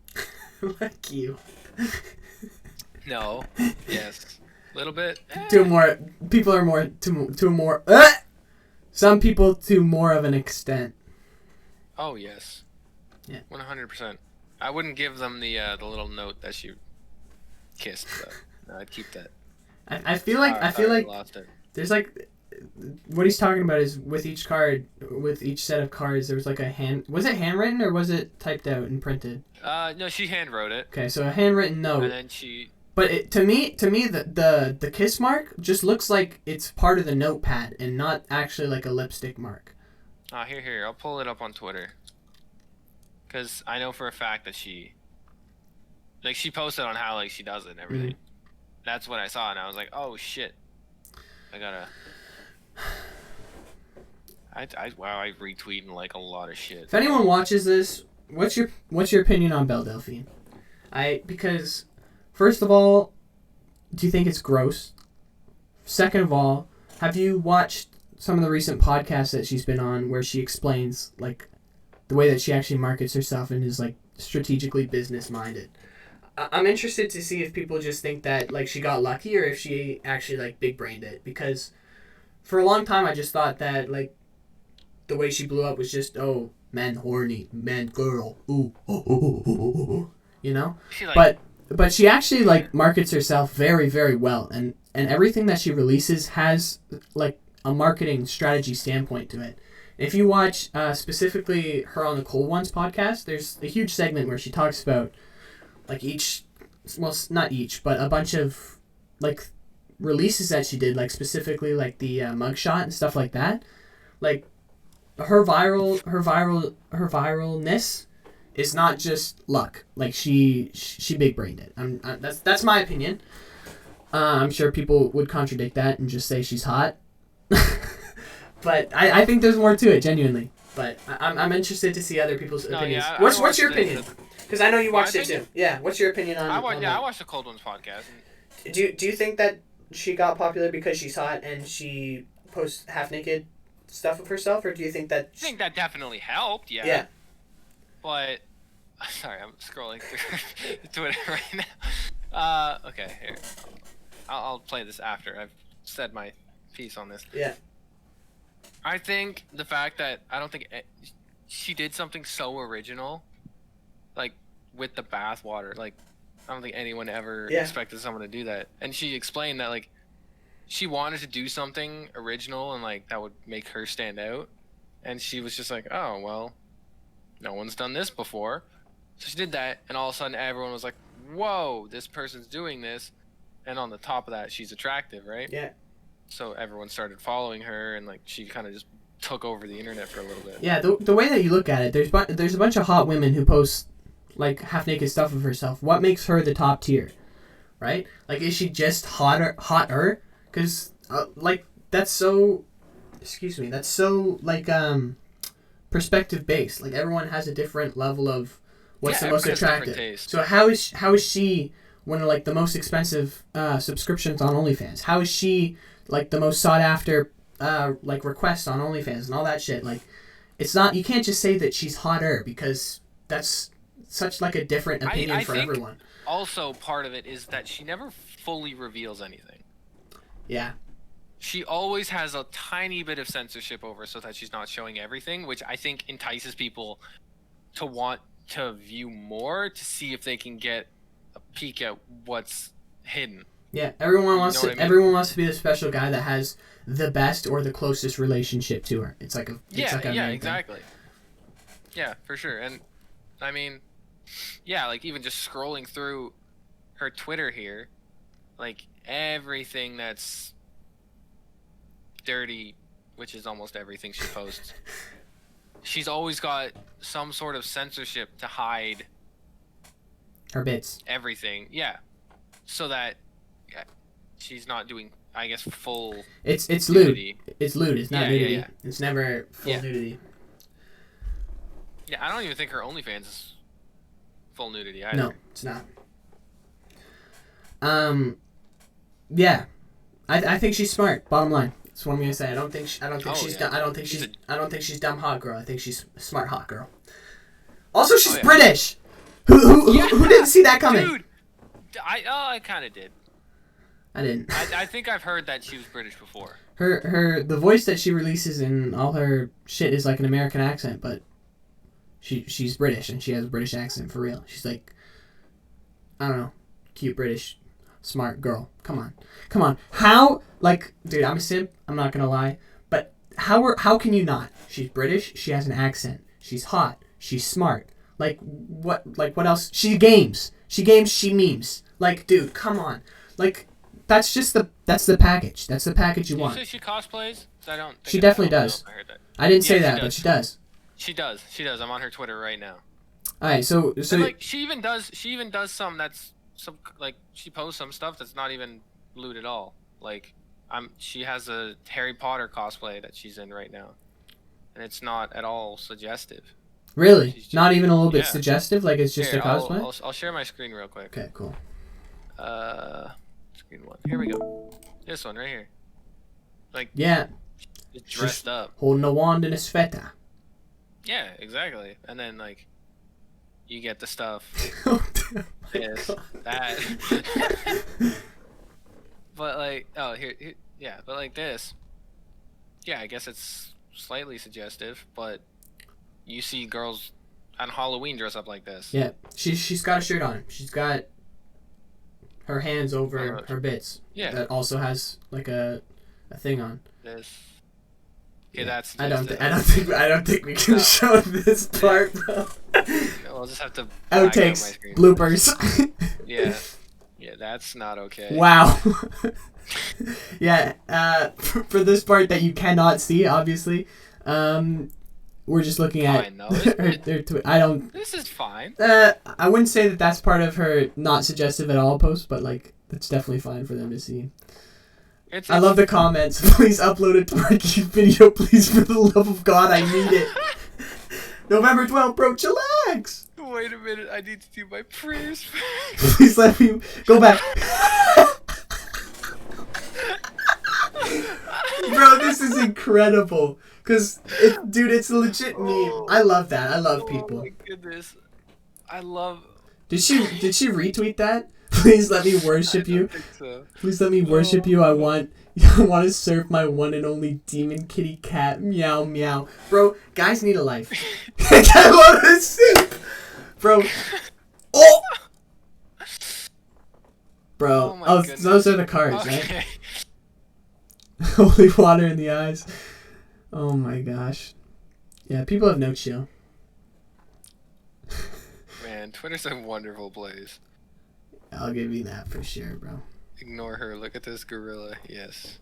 Like you. No. Yes. A little bit. People are more to more. Some people to more of an extent. Oh yes. Yeah. 100%. I wouldn't give them the little note that she kissed though. No, I'd keep that. I feel like lost it. there's like what he's talking about is with each set of cards, there was like was it handwritten or was it typed out and printed? No, she handwrote it. Okay, so a handwritten note. And then she... But to me, the kiss mark just looks like it's part of the notepad and not actually like a lipstick mark. Here, I'll pull it up on Twitter. Because I know for a fact that she posted on how, like, she does it and everything. That's what I saw, and I was like, oh, shit. I gotta... Wow, I retweeting, like, a lot of shit. If anyone watches this, what's your opinion on Belle Delphine? Because, first of all, do you think it's gross? Second of all, have you watched some of the recent podcasts that she's been on where she explains, like, the way that she actually markets herself and is, like, strategically business-minded? I'm interested to see if people just think that, like, she got lucky or if she actually, like, big-brained it. Because for a long time, I just thought that, like, the way she blew up was just, oh, man horny, man girl, ooh, you know? But she actually, like, markets herself very, very well. And everything that she releases has, like, a marketing strategy standpoint to it. If you watch specifically her on the Cold Ones podcast, there's a huge segment where she talks about, like, not each, but a bunch of, like, releases that she did, like, specifically, like, the mugshot and stuff like that. Like, her viralness is not just luck. Like, she big brained it. That's my opinion. I'm sure people would contradict that and just say she's hot. But I think there's more to it, genuinely. But I'm interested to see other people's opinions. Yeah, what's your opinion? Because I know you watched it too. Yeah, what's your opinion on? I watched the Cold Ones podcast. Do you think that she got popular because she's hot and she posts half naked stuff of herself, or do you think that? I think that definitely helped. Yeah. Yeah. But sorry, I'm scrolling through Twitter right now. Okay, here. I'll play this after I've said my piece on this. Yeah. I think the fact that I don't think she did something so original, like with the bathwater. Like, I don't think anyone ever expected someone to do that. And she explained that, like, she wanted to do something original and, like, that would make her stand out. And she was just like, oh, well, no one's done this before. So she did that, and all of a sudden everyone was like, whoa, this person's doing this. And on the top of that, she's attractive, right? Yeah. So everyone started following her, and, like, she kind of just took over the internet for a little bit. Yeah, the way that you look at it, there's a bunch of hot women who post, like, half-naked stuff of herself. What makes her the top tier, right? Like, is she just hotter? Because, like, that's so, like, perspective-based. Like, everyone has a different level of what's the most attractive. So how is she one of, like, the most expensive subscriptions on OnlyFans? How is she, like, the most sought-after, like, requests on OnlyFans and all that shit? Like, it's not, you can't just say that she's hotter because that's such, like, a different opinion for everyone. Also, part of it is that she never fully reveals anything. Yeah. She always has a tiny bit of censorship over so that she's not showing everything, which I think entices people to want to view more to see if they can get a peek at what's hidden. Yeah, everyone wants to be the special guy that has the best or the closest relationship to her. It's like a exactly. Yeah, for sure. And I mean, yeah, like, even just scrolling through her Twitter here, like, everything that's dirty, which is almost everything she posts, she's always got some sort of censorship to hide her bits. Everything, yeah, so that she's not doing, I guess, full. It's nudity. Lewd. It's lewd. It's not nudity. Yeah. It's never full nudity. Yeah, I don't even think her OnlyFans is full nudity either. No, it's not. Yeah, I think she's smart. Bottom line, that's what I'm gonna say. I don't think she's dumb hot girl. I think she's a smart hot girl. Also, she's British. Who didn't see that coming? Dude, I kind of did. I didn't. I think I've heard that she was British before. The voice that she releases in all her shit is like an American accent, but she's British and she has a British accent for real. She's like, I don't know, cute British, smart girl. Come on. How Like, dude, I'm a simp. I'm not gonna lie. But how can you not? She's British. She has an accent. She's hot. She's smart. Like what else? She games. She memes. Like, dude, come on. Like, that's the package. That's the package you Did want. you say she cosplays? I don't. She definitely does. I heard that. I didn't say Yeah, that, but she does. She does. She does. I'm on her Twitter right now. All right, so And, like, she even does some that's some, like, she posts some stuff that's not even lewd at all. Like, she has a Harry Potter cosplay that she's in right now, and it's not at all suggestive. really She's not even a little bit yeah. suggestive. Like, it's just Here, a cosplay. I'll share my screen real quick. Okay, cool. Screen one. Here we go. This one right here. Like, Yeah, it's dressed up. holding a wand and a sveta. Yeah, exactly. And then, like, you get the stuff. This, that. But, like, oh, here, yeah, but like this. Yeah, I guess it's slightly suggestive, but you see girls on Halloween dress up like this. Yeah, she's got a shirt on. She's got her hands over her bits. Yeah. That also has like a thing on. This. Okay, Yeah. that's. I don't think we can No. show this part, bro. We'll just have to. black out my Outtakes, screen. bloopers. Yeah. Yeah, that's not okay. Wow. Yeah. For this part that you cannot see, obviously, we're just looking at. Fine, though, isn't it? I don't. This is fine. I wouldn't say that that's part of her not suggestive at all post, but like that's definitely fine for them to see. I love the comments. Please upload a twerky video, please, for the love of God, I need it. November 12th, bro, chillax. Wait a minute, I need to do my prayers. Please let me go back. Bro, this is incredible. Cause, dude, it's a legit meme. I love that. I love people. Oh my goodness, I love. Did she retweet that? Please let me worship I you. don't think so. Please let me worship you. I want to serve my one and only demon kitty cat. Meow meow. Bro, guys need a life. I want to sleep. Bro. Oh. Bro. Oh my Oh, goodness. those are the cards, right? Okay. Holy water in the eyes. Oh my gosh. Yeah, people have no chill. Man, Twitter's a wonderful place. I'll give you that for sure, bro. Ignore her. Look at this gorilla. Yes.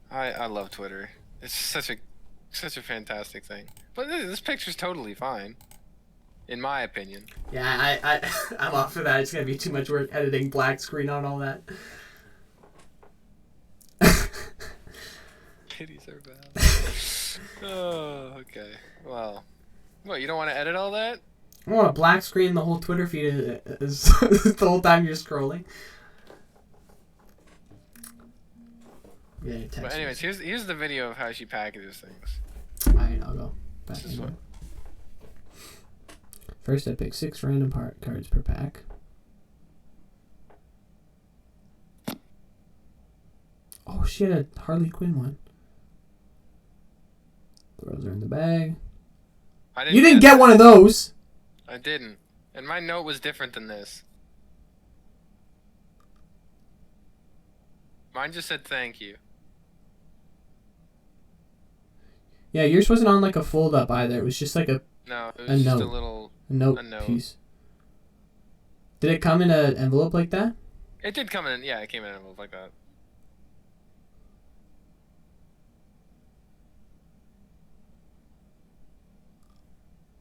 I love Twitter. It's such a fantastic thing. But this picture's totally fine, in my opinion. Yeah, I'm off for that. It's gonna be too much work editing black screen on all that. Kitties are bad. Oh, okay. Well, what, you don't want to edit all that? I want a black screen the whole Twitter feed is the whole time you're scrolling. Yeah, But anyways, here's the video of how she packages things. Alright, I'll go. Back This is into what. it. First, I pick 6 random cards per pack. Oh, she had a Harley Quinn one. Throws her in the bag. You didn't get one of those! I didn't. And my note was different than this. Mine just said thank you. Yeah, yours wasn't on like a fold up either. It was just like a No, it A was just a note. little. note A note. piece. Did it come in an envelope like that? It did come in. Yeah, it came in an envelope like that.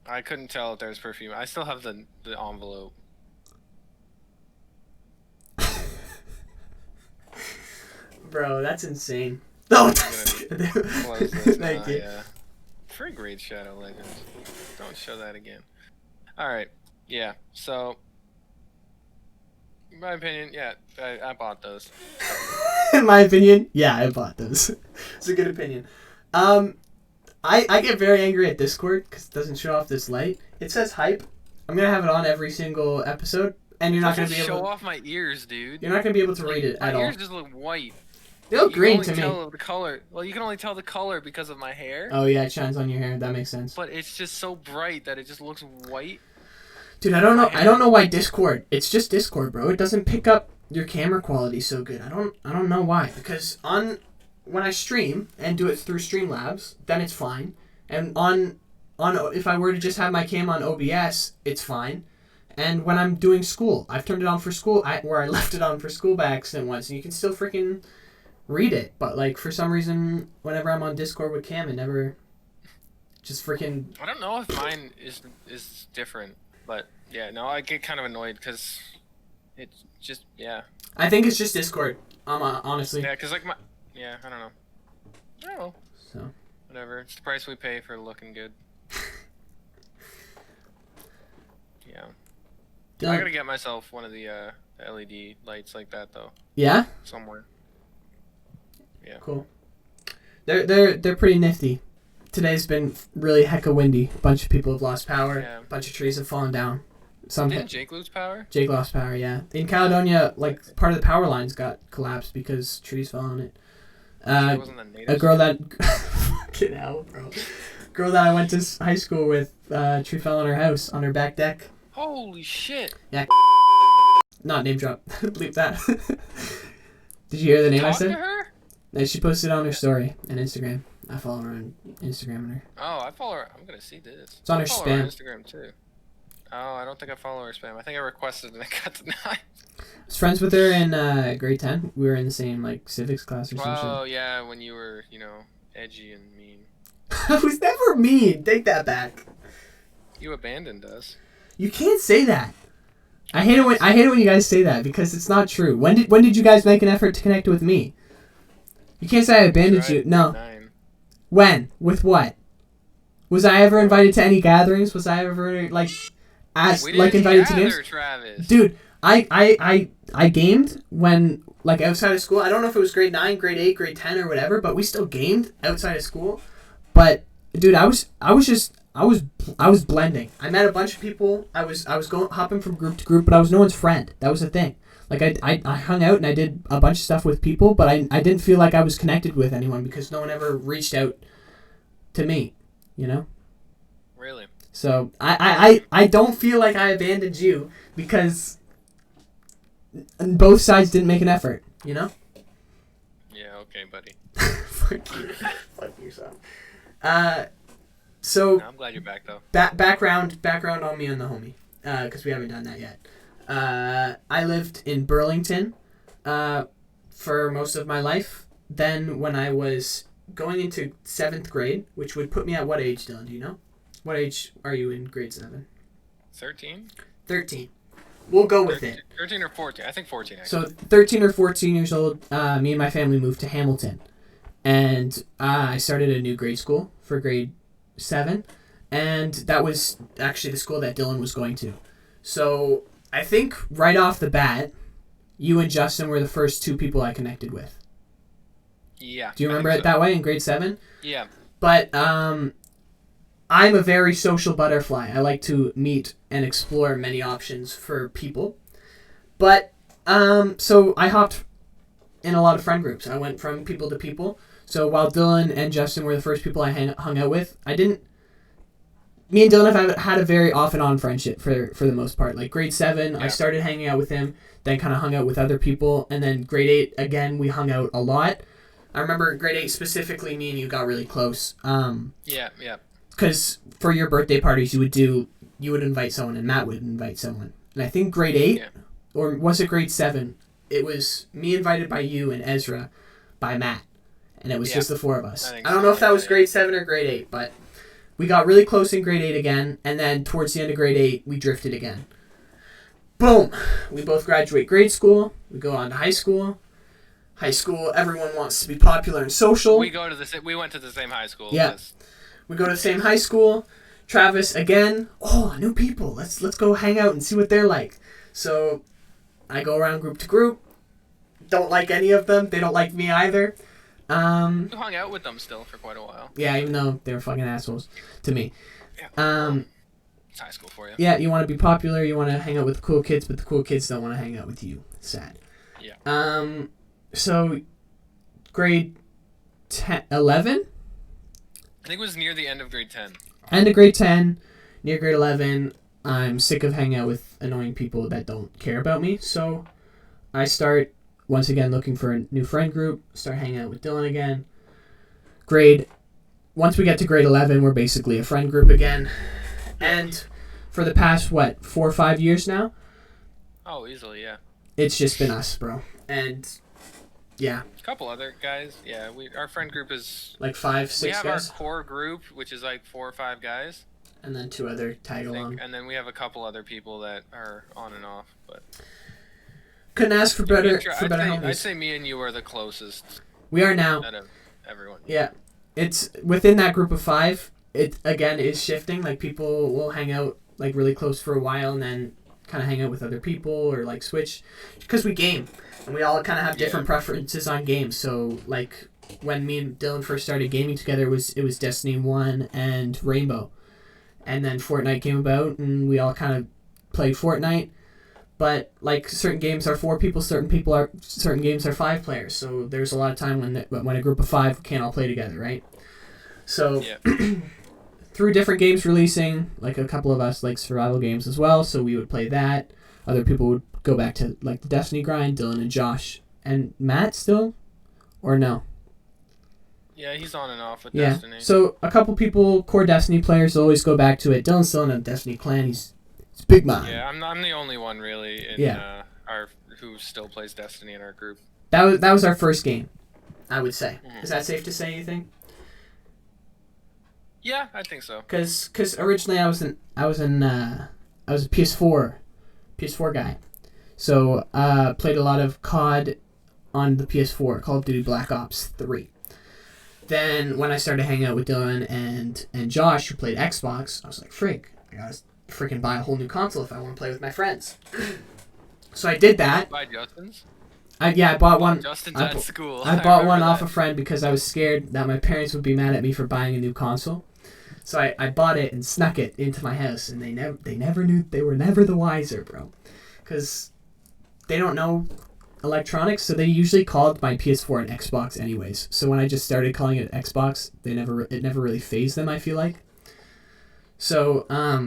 I couldn't tell if there was perfume. I still have the envelope. Bro, that's insane. No, Close this thank now, you. Yeah. Frig Raid Shadow Legends. Don't show that again. Alright. Yeah. So, in my opinion, yeah, I bought those. In my opinion, yeah, I bought those. It's a good opinion. I get very angry at Discord because it doesn't show off this light. It says hype. I'm gonna have it on every single episode, and you're not gonna be show able. off my ears, dude. You're not gonna be able to read it My at all. ears just look white. They look You green can to only me. tell the color. Well, you can only tell the color because of my hair. Oh yeah, it shines on your hair. That makes sense. But it's just so bright that it just looks white. Dude, I don't know. I don't know why Discord. It's just Discord, bro. It doesn't pick up your camera quality is so good. I don't know why. Because when I stream and do it through Streamlabs, then it's fine. And on if I were to just have my cam on OBS, it's fine. And when I'm doing school, I've turned it on for school, where I left it on for school by accident once, and you can still freaking read it. But, like, for some reason, whenever I'm on Discord with Cam, it never just freaking... I don't know if mine is different, but, yeah, no, I get kind of annoyed, because it's just, yeah. I think it's just Discord, honestly. Yeah, because, like, yeah, I don't know. I don't know. So. Whatever. It's the price we pay for looking good. Yeah. I gotta get myself one of the LED lights like that though. Yeah? Somewhere. Yeah. Cool. They're pretty nifty. Today's been really hecka windy. A bunch of people have lost power. Yeah. A bunch of trees have fallen down. Didn't Jake lose power? Jake lost power, yeah. In Caledonia, like, part of the power lines got collapsed because trees fell on it. A girl that... Fucking hell, bro. Girl that I went to high school with, tree fell on her house, on her back deck. Holy shit. Yeah. Not name drop. Bleep that. Did you hear the name Talk I said? to her? No, she posted on her story on Instagram. I follow her on Instagram and her. Oh, I follow her. I'm gonna see this. It's on her I follow spam. Her on Instagram too. Oh, I don't think I follow her spam. I think I requested and I got denied. I was friends with her in grade 10. We were in the same, like, civics class or some shit. Oh, yeah, when you were, edgy and mean. I was never mean. Take that back. You abandoned us. You can't say that. I hate it when you guys say that because it's not true. When did you guys make an effort to connect with me? You can't say I abandoned you. No. 9. When? With what? Was I ever invited to any gatherings? Was I ever invited to games? Travis. Dude, I gamed when, like, outside of school. I don't know if it was grade 9, grade 8, grade 10 or whatever, but we still gamed outside of school. But dude, I was blending. I met a bunch of people. I was hopping from group to group, but I was no one's friend. That was the thing. Like, I hung out and I did a bunch of stuff with people, but I didn't feel like I was connected with anyone because no one ever reached out to me, you know? Really? So I don't feel like I abandoned you because both sides didn't make an effort, you know? Yeah, okay, buddy. Fuck you. Fuck yourself. So No, I'm glad you're back though. Background on me and the homie, because we haven't done that yet. I lived in Burlington, for most of my life. Then when I was going into 7th grade, which would put me at what age, Dylan? Do you know? What age are you in grade 7? 13? 13. We'll go with 13, it. 13 or 14. I think 14 actually. So 13 or 14 years old, me and my family moved to Hamilton. And I started a new grade school for grade 7. And that was actually the school that Dylan was going to. So I think right off the bat, you and Justin were the first 2 people I connected with. Yeah. Do you remember it that way in grade 7? Yeah. But I'm a very social butterfly. I like to meet and explore many options for people. But so I hopped in a lot of friend groups. I went from people to people. So while Dylan and Justin were the first people I hung out with, me and Dylan have had a very off and on friendship for the most part. Like grade 7, yeah. I started hanging out with him, then kind of hung out with other people. And then grade 8, again, we hung out a lot. I remember grade 8 specifically, me and you got really close. Yeah. Because for your birthday parties, you would invite someone and Matt would invite someone. And I think grade 8, or was it grade 7? It was me invited by you and Ezra by Matt. And it was just the 4 of us. I don't know if that was grade 7 or grade 8, but we got really close in grade 8 again. And then towards the end of grade 8, we drifted again. Boom! We both graduate grade school. We go on to high school. High school, everyone wants to be popular and social. We went to the same high school. Yeah. We go to the same high school. Travis again. Oh, new people. Let's go hang out and see what they're like. So I go around group to group. Don't like any of them. They don't like me either. You hung out with them still for quite a while. Yeah, even though they were fucking assholes to me. Yeah. It's high school for you. Yeah, you want to be popular. You want to hang out with the cool kids, but the cool kids don't want to hang out with you. Sad. Yeah. So grade 11. I think it was near the end of grade 10. End of grade 10, near grade 11, I'm sick of hanging out with annoying people that don't care about me. So I start once again looking for a new friend group. Start hanging out with Dylan again. Once we get to grade 11, we're basically a friend group again. And for the past 4 or 5 years now, Oh, easily, yeah. it's just been us, bro. And yeah, A couple other guys. Yeah, our friend group is. like 5, We 6 have guys, our core group, which is like 4 or 5 guys, and then 2 other I tag along. think, and then we have a couple other people that are on and off. But Couldn't ask for better I'd homies. say me and you are the closest We are now. out of everyone. Yeah, it's within that group of 5. It again is shifting. Like people will hang out like really close for a while, and then kind of hang out with other people or like switch, because we game, and we all kind of have different preferences on games. So like when me and Dylan first started gaming together, it was Destiny 1 and Rainbow, and then Fortnite came about, and we all kind of played Fortnite. But like certain games are 4 people, certain games are 5 players. So there's a lot of time when a group of 5 can't all play together, right? So through different games releasing, like a couple of us like survival games as well. So we would play that. Other people would go back to like the Destiny grind. Dylan and Josh and Matt still, or no? Yeah, he's on and off with Destiny. So a couple people, core Destiny players, always go back to it. Dylan's still in a Destiny clan. He's big man. Yeah, I'm the only one really in our who still plays Destiny in our group. That was our first game, I would say. Mm-hmm. Is that safe to say? You think? Yeah, I think so. Cause originally I was a PS4 guy, so played a lot of COD on the PS4, Call of Duty Black Ops 3. Then when I started hanging out with Dylan and Josh, who played Xbox, I was like, frig, I gotta freaking buy a whole new console if I want to play with my friends. So I did that. Buy Justin's? I bought one. Justin's at school. I bought one off a friend because I was scared that my parents would be mad at me for buying a new console. So I bought it and snuck it into my house, and they never knew. They were never the wiser, bro, because they don't know electronics. So they usually called my PS4 an Xbox anyways. So when I just started calling it Xbox, it never really fazed them, I feel like. So I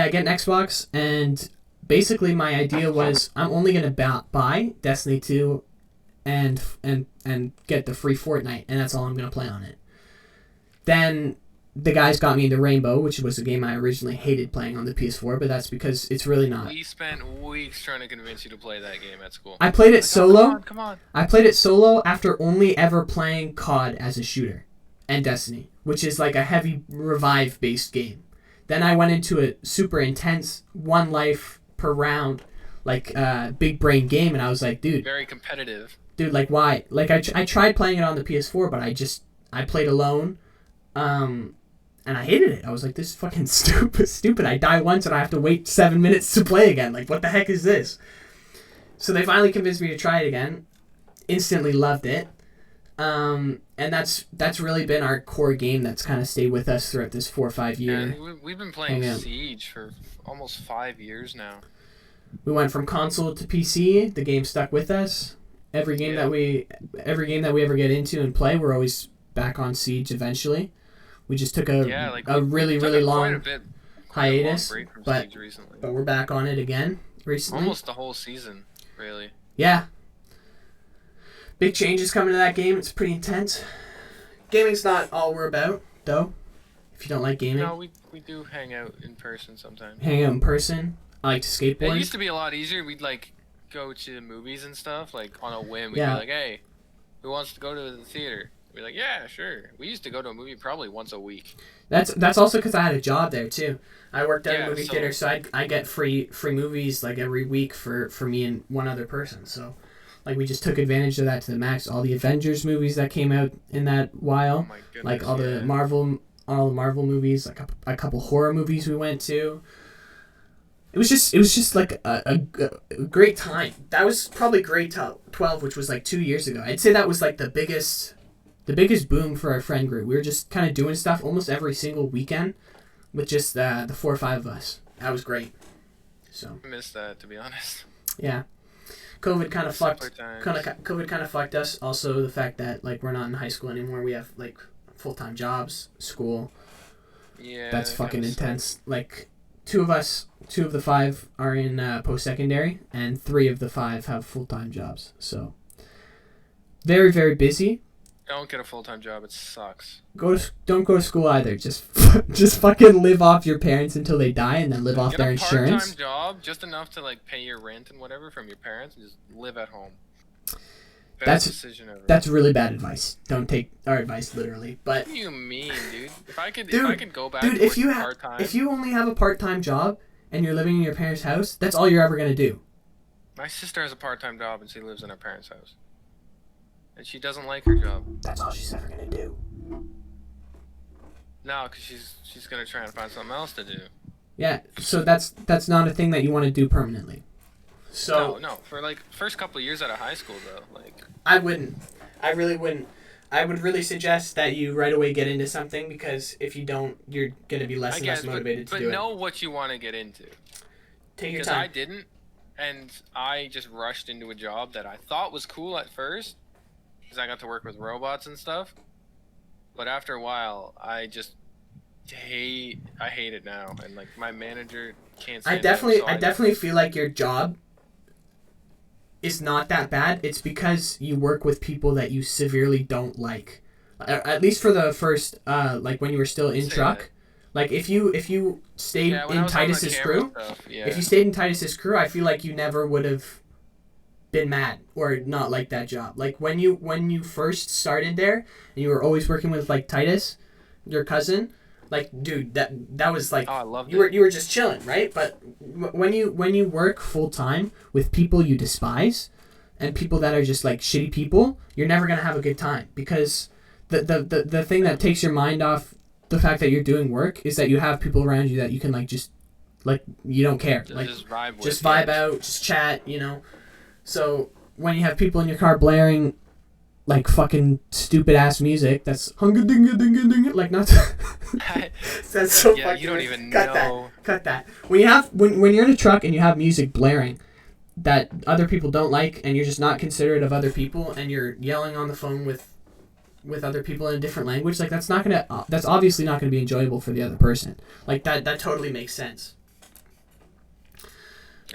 get an Xbox, and basically my idea was I'm only gonna buy Destiny 2 and get the free Fortnite, and that's all I'm gonna play on it. Then the guys got me into Rainbow, which was a game I originally hated playing on the PS4, but that's because it's really not. We spent weeks trying to convince you to play that game at school. I played it solo. Come on. I played it solo after only ever playing COD as a shooter and Destiny, which is like a heavy revive-based game. Then I went into a super intense 1 life per round, like big brain game, and I was like, dude. Very competitive. Dude, like why? Like I tried playing it on the PS4, but I played alone. And I hated it. I was like, this is fucking stupid. I die once and I have to wait 7 minutes to play again. Like, what the heck is this? So they finally convinced me to try it again. Instantly loved it. And that's really been our core game that's kind of stayed with us throughout this 4 or 5 years. And we've been playing Siege for almost 5 years now. We went from console to PC. The game stuck with us. Every game that we ever get into and play, we're always back on Siege eventually. We just took a really long hiatus, but we're back on it again recently. Almost the whole season, really. Yeah. Big changes coming to that game. It's pretty intense. Gaming's not all we're about, though. If you don't like gaming. No, we do hang out in person sometimes. Hang out in person. I like to skateboard. It used to be a lot easier. We'd like go to movies and stuff, like on a whim. We'd be like, hey, who wants to go to the theater? We're like, yeah, sure. We used to go to a movie probably once a week. That's also because I had a job there too. I worked at a movie theater, so I get free movies like every week for me and one other person. So, like, we just took advantage of that to the max. All the Avengers movies that came out in that while, like all the Marvel movies, like a couple horror movies we went to. It was just like a great time. That was probably grade 12, which was like 2 years ago. I'd say that was like the biggest boom for our friend group. We were just kind of doing stuff almost every single weekend with just the 4 or 5 of us. That was great. So I missed that, to be honest. Yeah. COVID kind of fucked us. Also the fact that like we're not in high school anymore. We have like full-time jobs, school. Yeah. That's fucking intense. Like two of the 5 are in post-secondary, and 3 of the 5 have full-time jobs. So very, very busy. Don't get a full-time job. It sucks. Don't go to school either. Just fucking live off your parents until they die, and then live off their insurance. Get a part-time job, just enough to like pay your rent and whatever from your parents, and just live at home. Best decision ever. That's really bad advice. Don't take our advice literally. But what do you mean, dude? If I could go back dude, to working part-time. If you only have a part-time job and you're living in your parents' house, that's all you're ever gonna do. My sister has a part-time job and she lives in her parents' house. And she doesn't like her job. That's all she's ever gonna do. No, because she's gonna try and find something else to do. Yeah, so that's not a thing that you want to do permanently. So no, for like first couple of years out of high school though, like I wouldn't. I really wouldn't. I would really suggest that you right away get into something, because if you don't, you're gonna be less and less motivated to do it. But know what you want to get into. Take your time. Because time. I didn't, and I just rushed into a job that I thought was cool at first, because I got to work with robots and stuff. But after a while, I hate it now, and like my manager can't. I definitely feel like your job is not that bad. It's because you work with people that you severely don't like. At least for the first, like when you were still in truck. Like if you stayed in Titus's crew, if you stayed in Titus's crew, I feel like you never would have been mad or not like that job. Like when you first started there and you were always working with like Titus, your cousin, like dude, that was like, oh, I loved you were just chilling, right? But when you work full time with people you despise and people that are just like shitty people, you're never gonna have a good time, because the thing that takes your mind off the fact that you're doing work is that you have people around you that you can like just like you don't care, just vibe out, just chat, you know. So when you have people in your car blaring like fucking stupid ass music that's hunga dinga dinga dinga, like not that's so fucking, you don't even know. Cut that. When you're in a truck and you have music blaring that other people don't like, and you're just not considerate of other people, and you're yelling on the phone with other people in a different language, like that's obviously not gonna be enjoyable for the other person. Like that totally makes sense.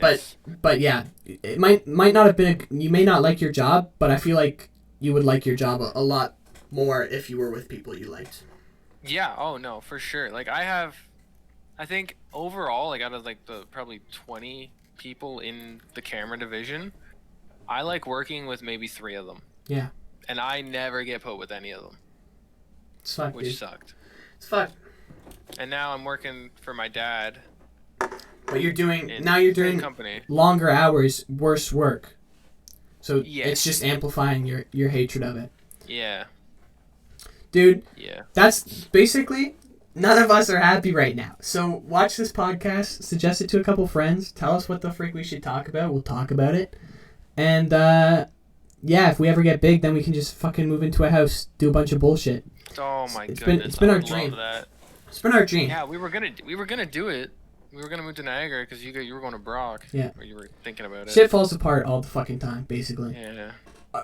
Yes. But yeah, it might not have been you may not like your job, but I feel like you would like your job a lot more if you were with people you liked. Yeah, oh no, for sure. Like I think overall, like out of like the probably 20 people in the camera division, I like working with maybe 3 of them. Yeah. And I never get put with any of them. It's fucked, which dude. Sucked. It's fucked. And now I'm working for my dad. But you're doing company. Longer hours, worse work. So It's just amplifying your hatred of it. Yeah. Dude. Yeah. That's basically, none of us are happy right now. So watch this podcast, suggest it to a couple friends, tell us what the freak we should talk about. We'll talk about it. And yeah, if we ever get big, then we can just fucking move into a house, do a bunch of bullshit. Oh my goodness. It's been our dream. It's been our dream. Yeah, we were gonna do it. We were gonna move to Niagara because you were going to Brock. Yeah. Or you were thinking about it. Shit falls apart all the fucking time, basically. Yeah.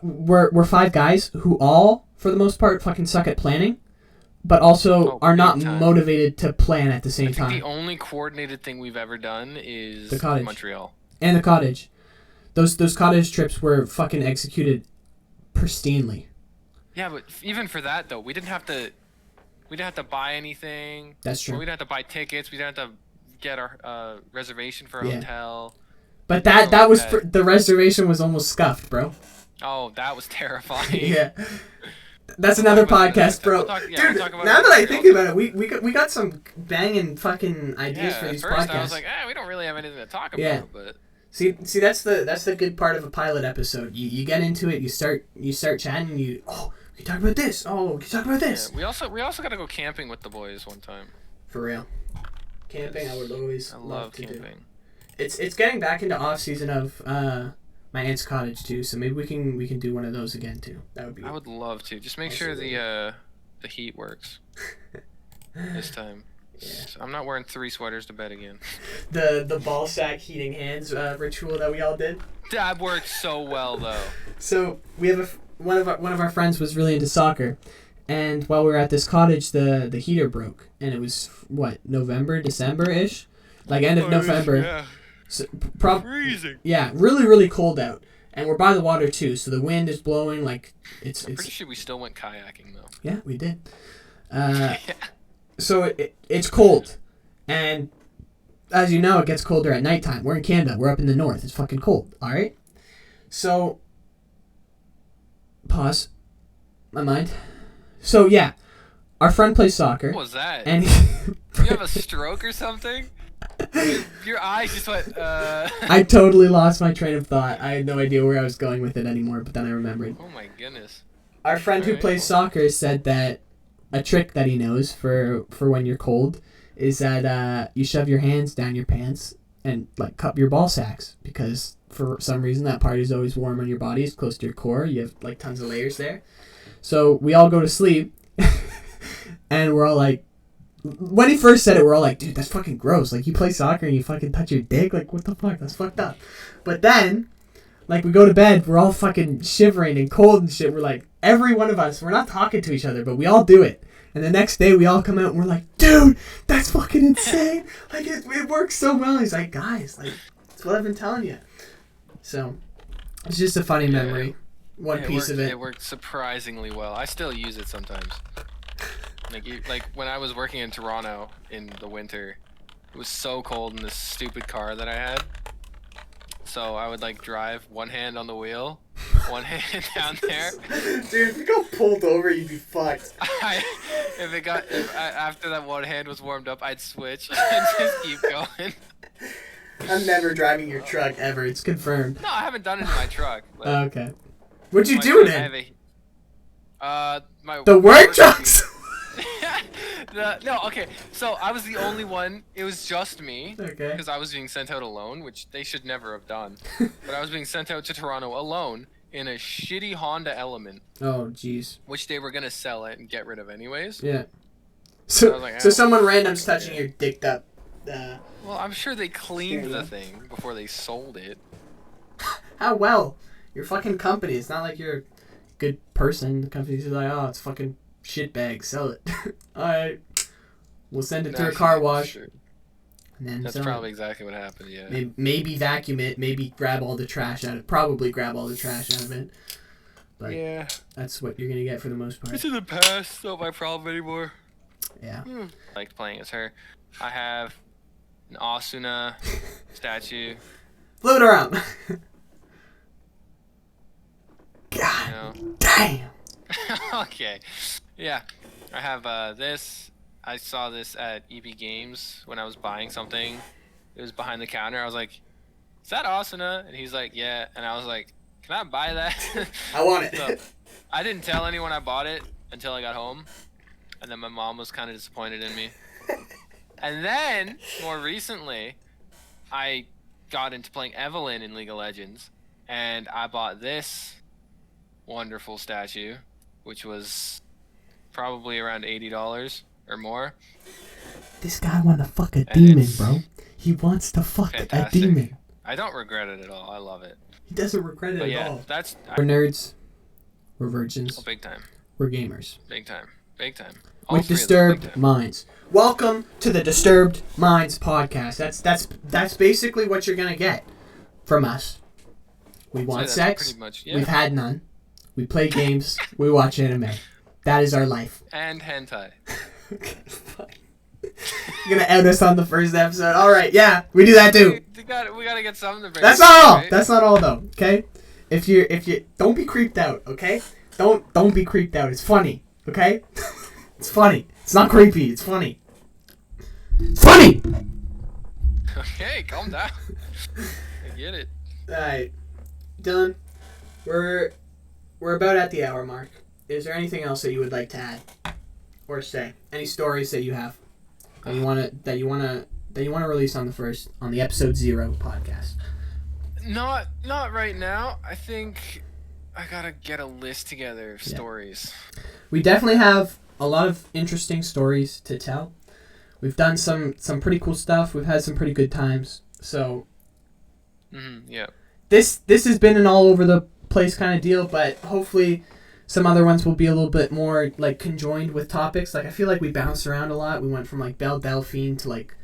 We're 5 guys who all, for the most part, fucking suck at planning, but also are not motivated to plan at the same time. The only coordinated thing we've ever done is the cottage. Montreal. And the cottage. Those cottage trips were fucking executed pristinely. Yeah, but even for that though, we didn't have to buy anything. That's true. We didn't have to buy tickets. We didn't have to get our reservation for a hotel. But that was the reservation was almost scuffed, bro. Oh, that was terrifying. Yeah. That's another podcast, bro. Dude, now that I think about it, we got some banging fucking ideas for these podcasts. At first I was like, we don't really have anything to talk about, but See, that's the good part of a pilot episode. You get into it, you start chatting, and we can talk about this. Oh, we can talk about this. Yeah, we also got to go camping with the boys one time. For real. Camping, I would always love to camping. Do. It's getting back into off season of my aunt's cottage too, so maybe we can do one of those again too. That would be. I would love to. Just make sure the heat works this time. Yeah. So I'm not wearing 3 sweaters to bed again. The ball sack heating hands ritual that we all did. That worked so well though. So we have one of our friends was really into soccer, and while we were at this cottage, the heater broke, and it was November, December-ish. like end of November. Yeah. So, Freezing. yeah, really, really cold out. And we're by the water too, so the wind is blowing like it's. Pretty sure we still went kayaking though. Yeah, we did. So it's cold, and as you know, it gets colder at nighttime. We're in Canada. We're up in the north. It's fucking cold. All right. So pause. My mind. So yeah, our friend plays soccer. What was that? And you have a stroke or something? Your eyes just went. I totally lost my train of thought. I had no idea where I was going with it anymore, but then I remembered. Oh my goodness. Our friend who plays soccer said that a trick that he knows for when you're cold is that you shove your hands down your pants and like cup your ball sacks, because for some reason that part is always warm on your body. It's close to your core. You have like tons of layers there. So we all go to sleep and we're all like, when he first said it, we're all like, dude, that's fucking gross. Like, you play soccer and you fucking touch your dick? Like, what the fuck? That's fucked up. But then, like, we go to bed, we're all fucking shivering and cold and shit. We're like, every one of us, we're not talking to each other, but we all do it. And the next day, we all come out and we're like, dude, that's fucking insane. Like, it works so well. He's like, guys, like, that's what I've been telling you. So, it's just a funny memory. One piece of it. It worked surprisingly well. I still use it sometimes. Like when I was working in Toronto in the winter, it was so cold in this stupid car that I had. So I would like drive one hand on the wheel, one hand down there. Dude, if you got pulled over, you'd be fucked. After that one hand was warmed up, I'd switch and just keep going. I'm never driving your truck ever. It's confirmed. No, I haven't done it in my truck. Okay. What'd you do it in? My the work trucks. No, okay. So I was the only one. It was just me. Okay. Because I was being sent out alone, which they should never have done. But I was being sent out to Toronto alone in a shitty Honda Element. Oh, jeez. Which they were gonna sell it and get rid of anyways. Yeah. So, like, so someone random's touching your dicked up. Well, I'm sure they cleaned the thing before they sold it. How well? Your fucking company. It's not like you're a good person. The company's like, oh, it's fucking shitbag. Sell it. Alright. We'll send it to a car wash. Sure. And then that's probably exactly what happened, yeah. Maybe vacuum it. Maybe grab all the trash out of it. Probably grab all the trash out of it. But yeah. That's what you're going to get for the most part. It's in the past. Not my problem anymore. Yeah. I liked playing as her. I have an Asuna statue. Flip it around. God you know. damn. Okay. Yeah. I have this. I saw this at EB Games when I was buying something. It was behind the counter. I was like, is that Asuna? And he's like, yeah. And I was like, can I buy that? I want it. So, I didn't tell anyone I bought it until I got home. And then my mom was kind of disappointed in me. And then, more recently, I got into playing Evelyn in League of Legends. And I bought this wonderful statue, which was probably around $80 or more. This guy want to fuck a demon, bro. He wants to fuck a demon. I don't regret it at all. I love it. He doesn't regret it at all. We're nerds. We're virgins. Oh, big time. We're gamers. Big time. Big time. With disturbed minds. Welcome to the Disturbed Minds podcast. That's basically what you're gonna get from us. We want sex. Yeah. We've had none. We play games. We watch anime. That is our life. And hentai. Okay, fine. You're gonna end us on the first episode. All right, yeah, we do that too. We gotta get something to bring. That's not all. Right? That's not all though. Okay, if you don't be creeped out. Okay, don't be creeped out. It's funny. Okay, it's funny. It's not creepy. It's funny. It's funny. Okay, calm down. I get it. All right, Dylan, we're about at the hour mark. Is there anything else that you would like to add or say? Any stories that you have that you wanna release on the episode 0 podcast? Not right now. I think I gotta get a list together of stories. We definitely have a lot of interesting stories to tell. We've done some pretty cool stuff. We've had some pretty good times. So, yeah. This has been an all over the place kind of deal, but hopefully some other ones will be a little bit more like conjoined with topics. Like I feel like we bounced around a lot. We went from like Belle Delphine to like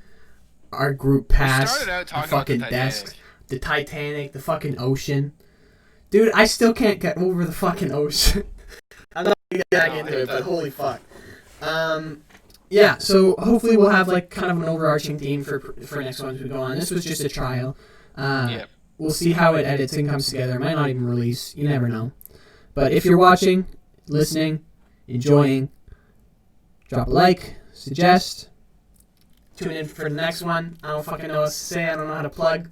our group We past started out the talking about fucking the desks, Titanic. the Titanic, the fucking ocean. Dude, I still can't get over the fucking ocean. I'm not gonna get back into it, but holy fuck. Yeah, so hopefully we'll have like kind of an overarching theme for next one as we go on. This was just a trial. Yep. We'll see how it edits and comes together. It might not even release. You never know. But if you're watching, listening, enjoying, drop a like, suggest, tune in for the next one. I don't fucking know what to say. I don't know how to plug.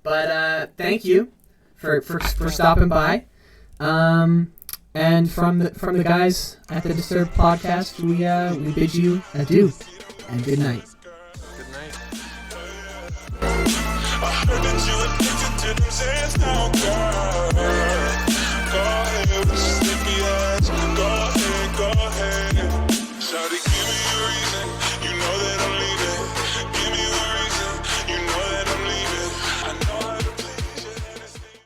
But thank you for stopping by. And from the guys at the Disturbed Podcast, we bid you adieu and good night. Good night. I heard that you addicted to them Xans now, girl.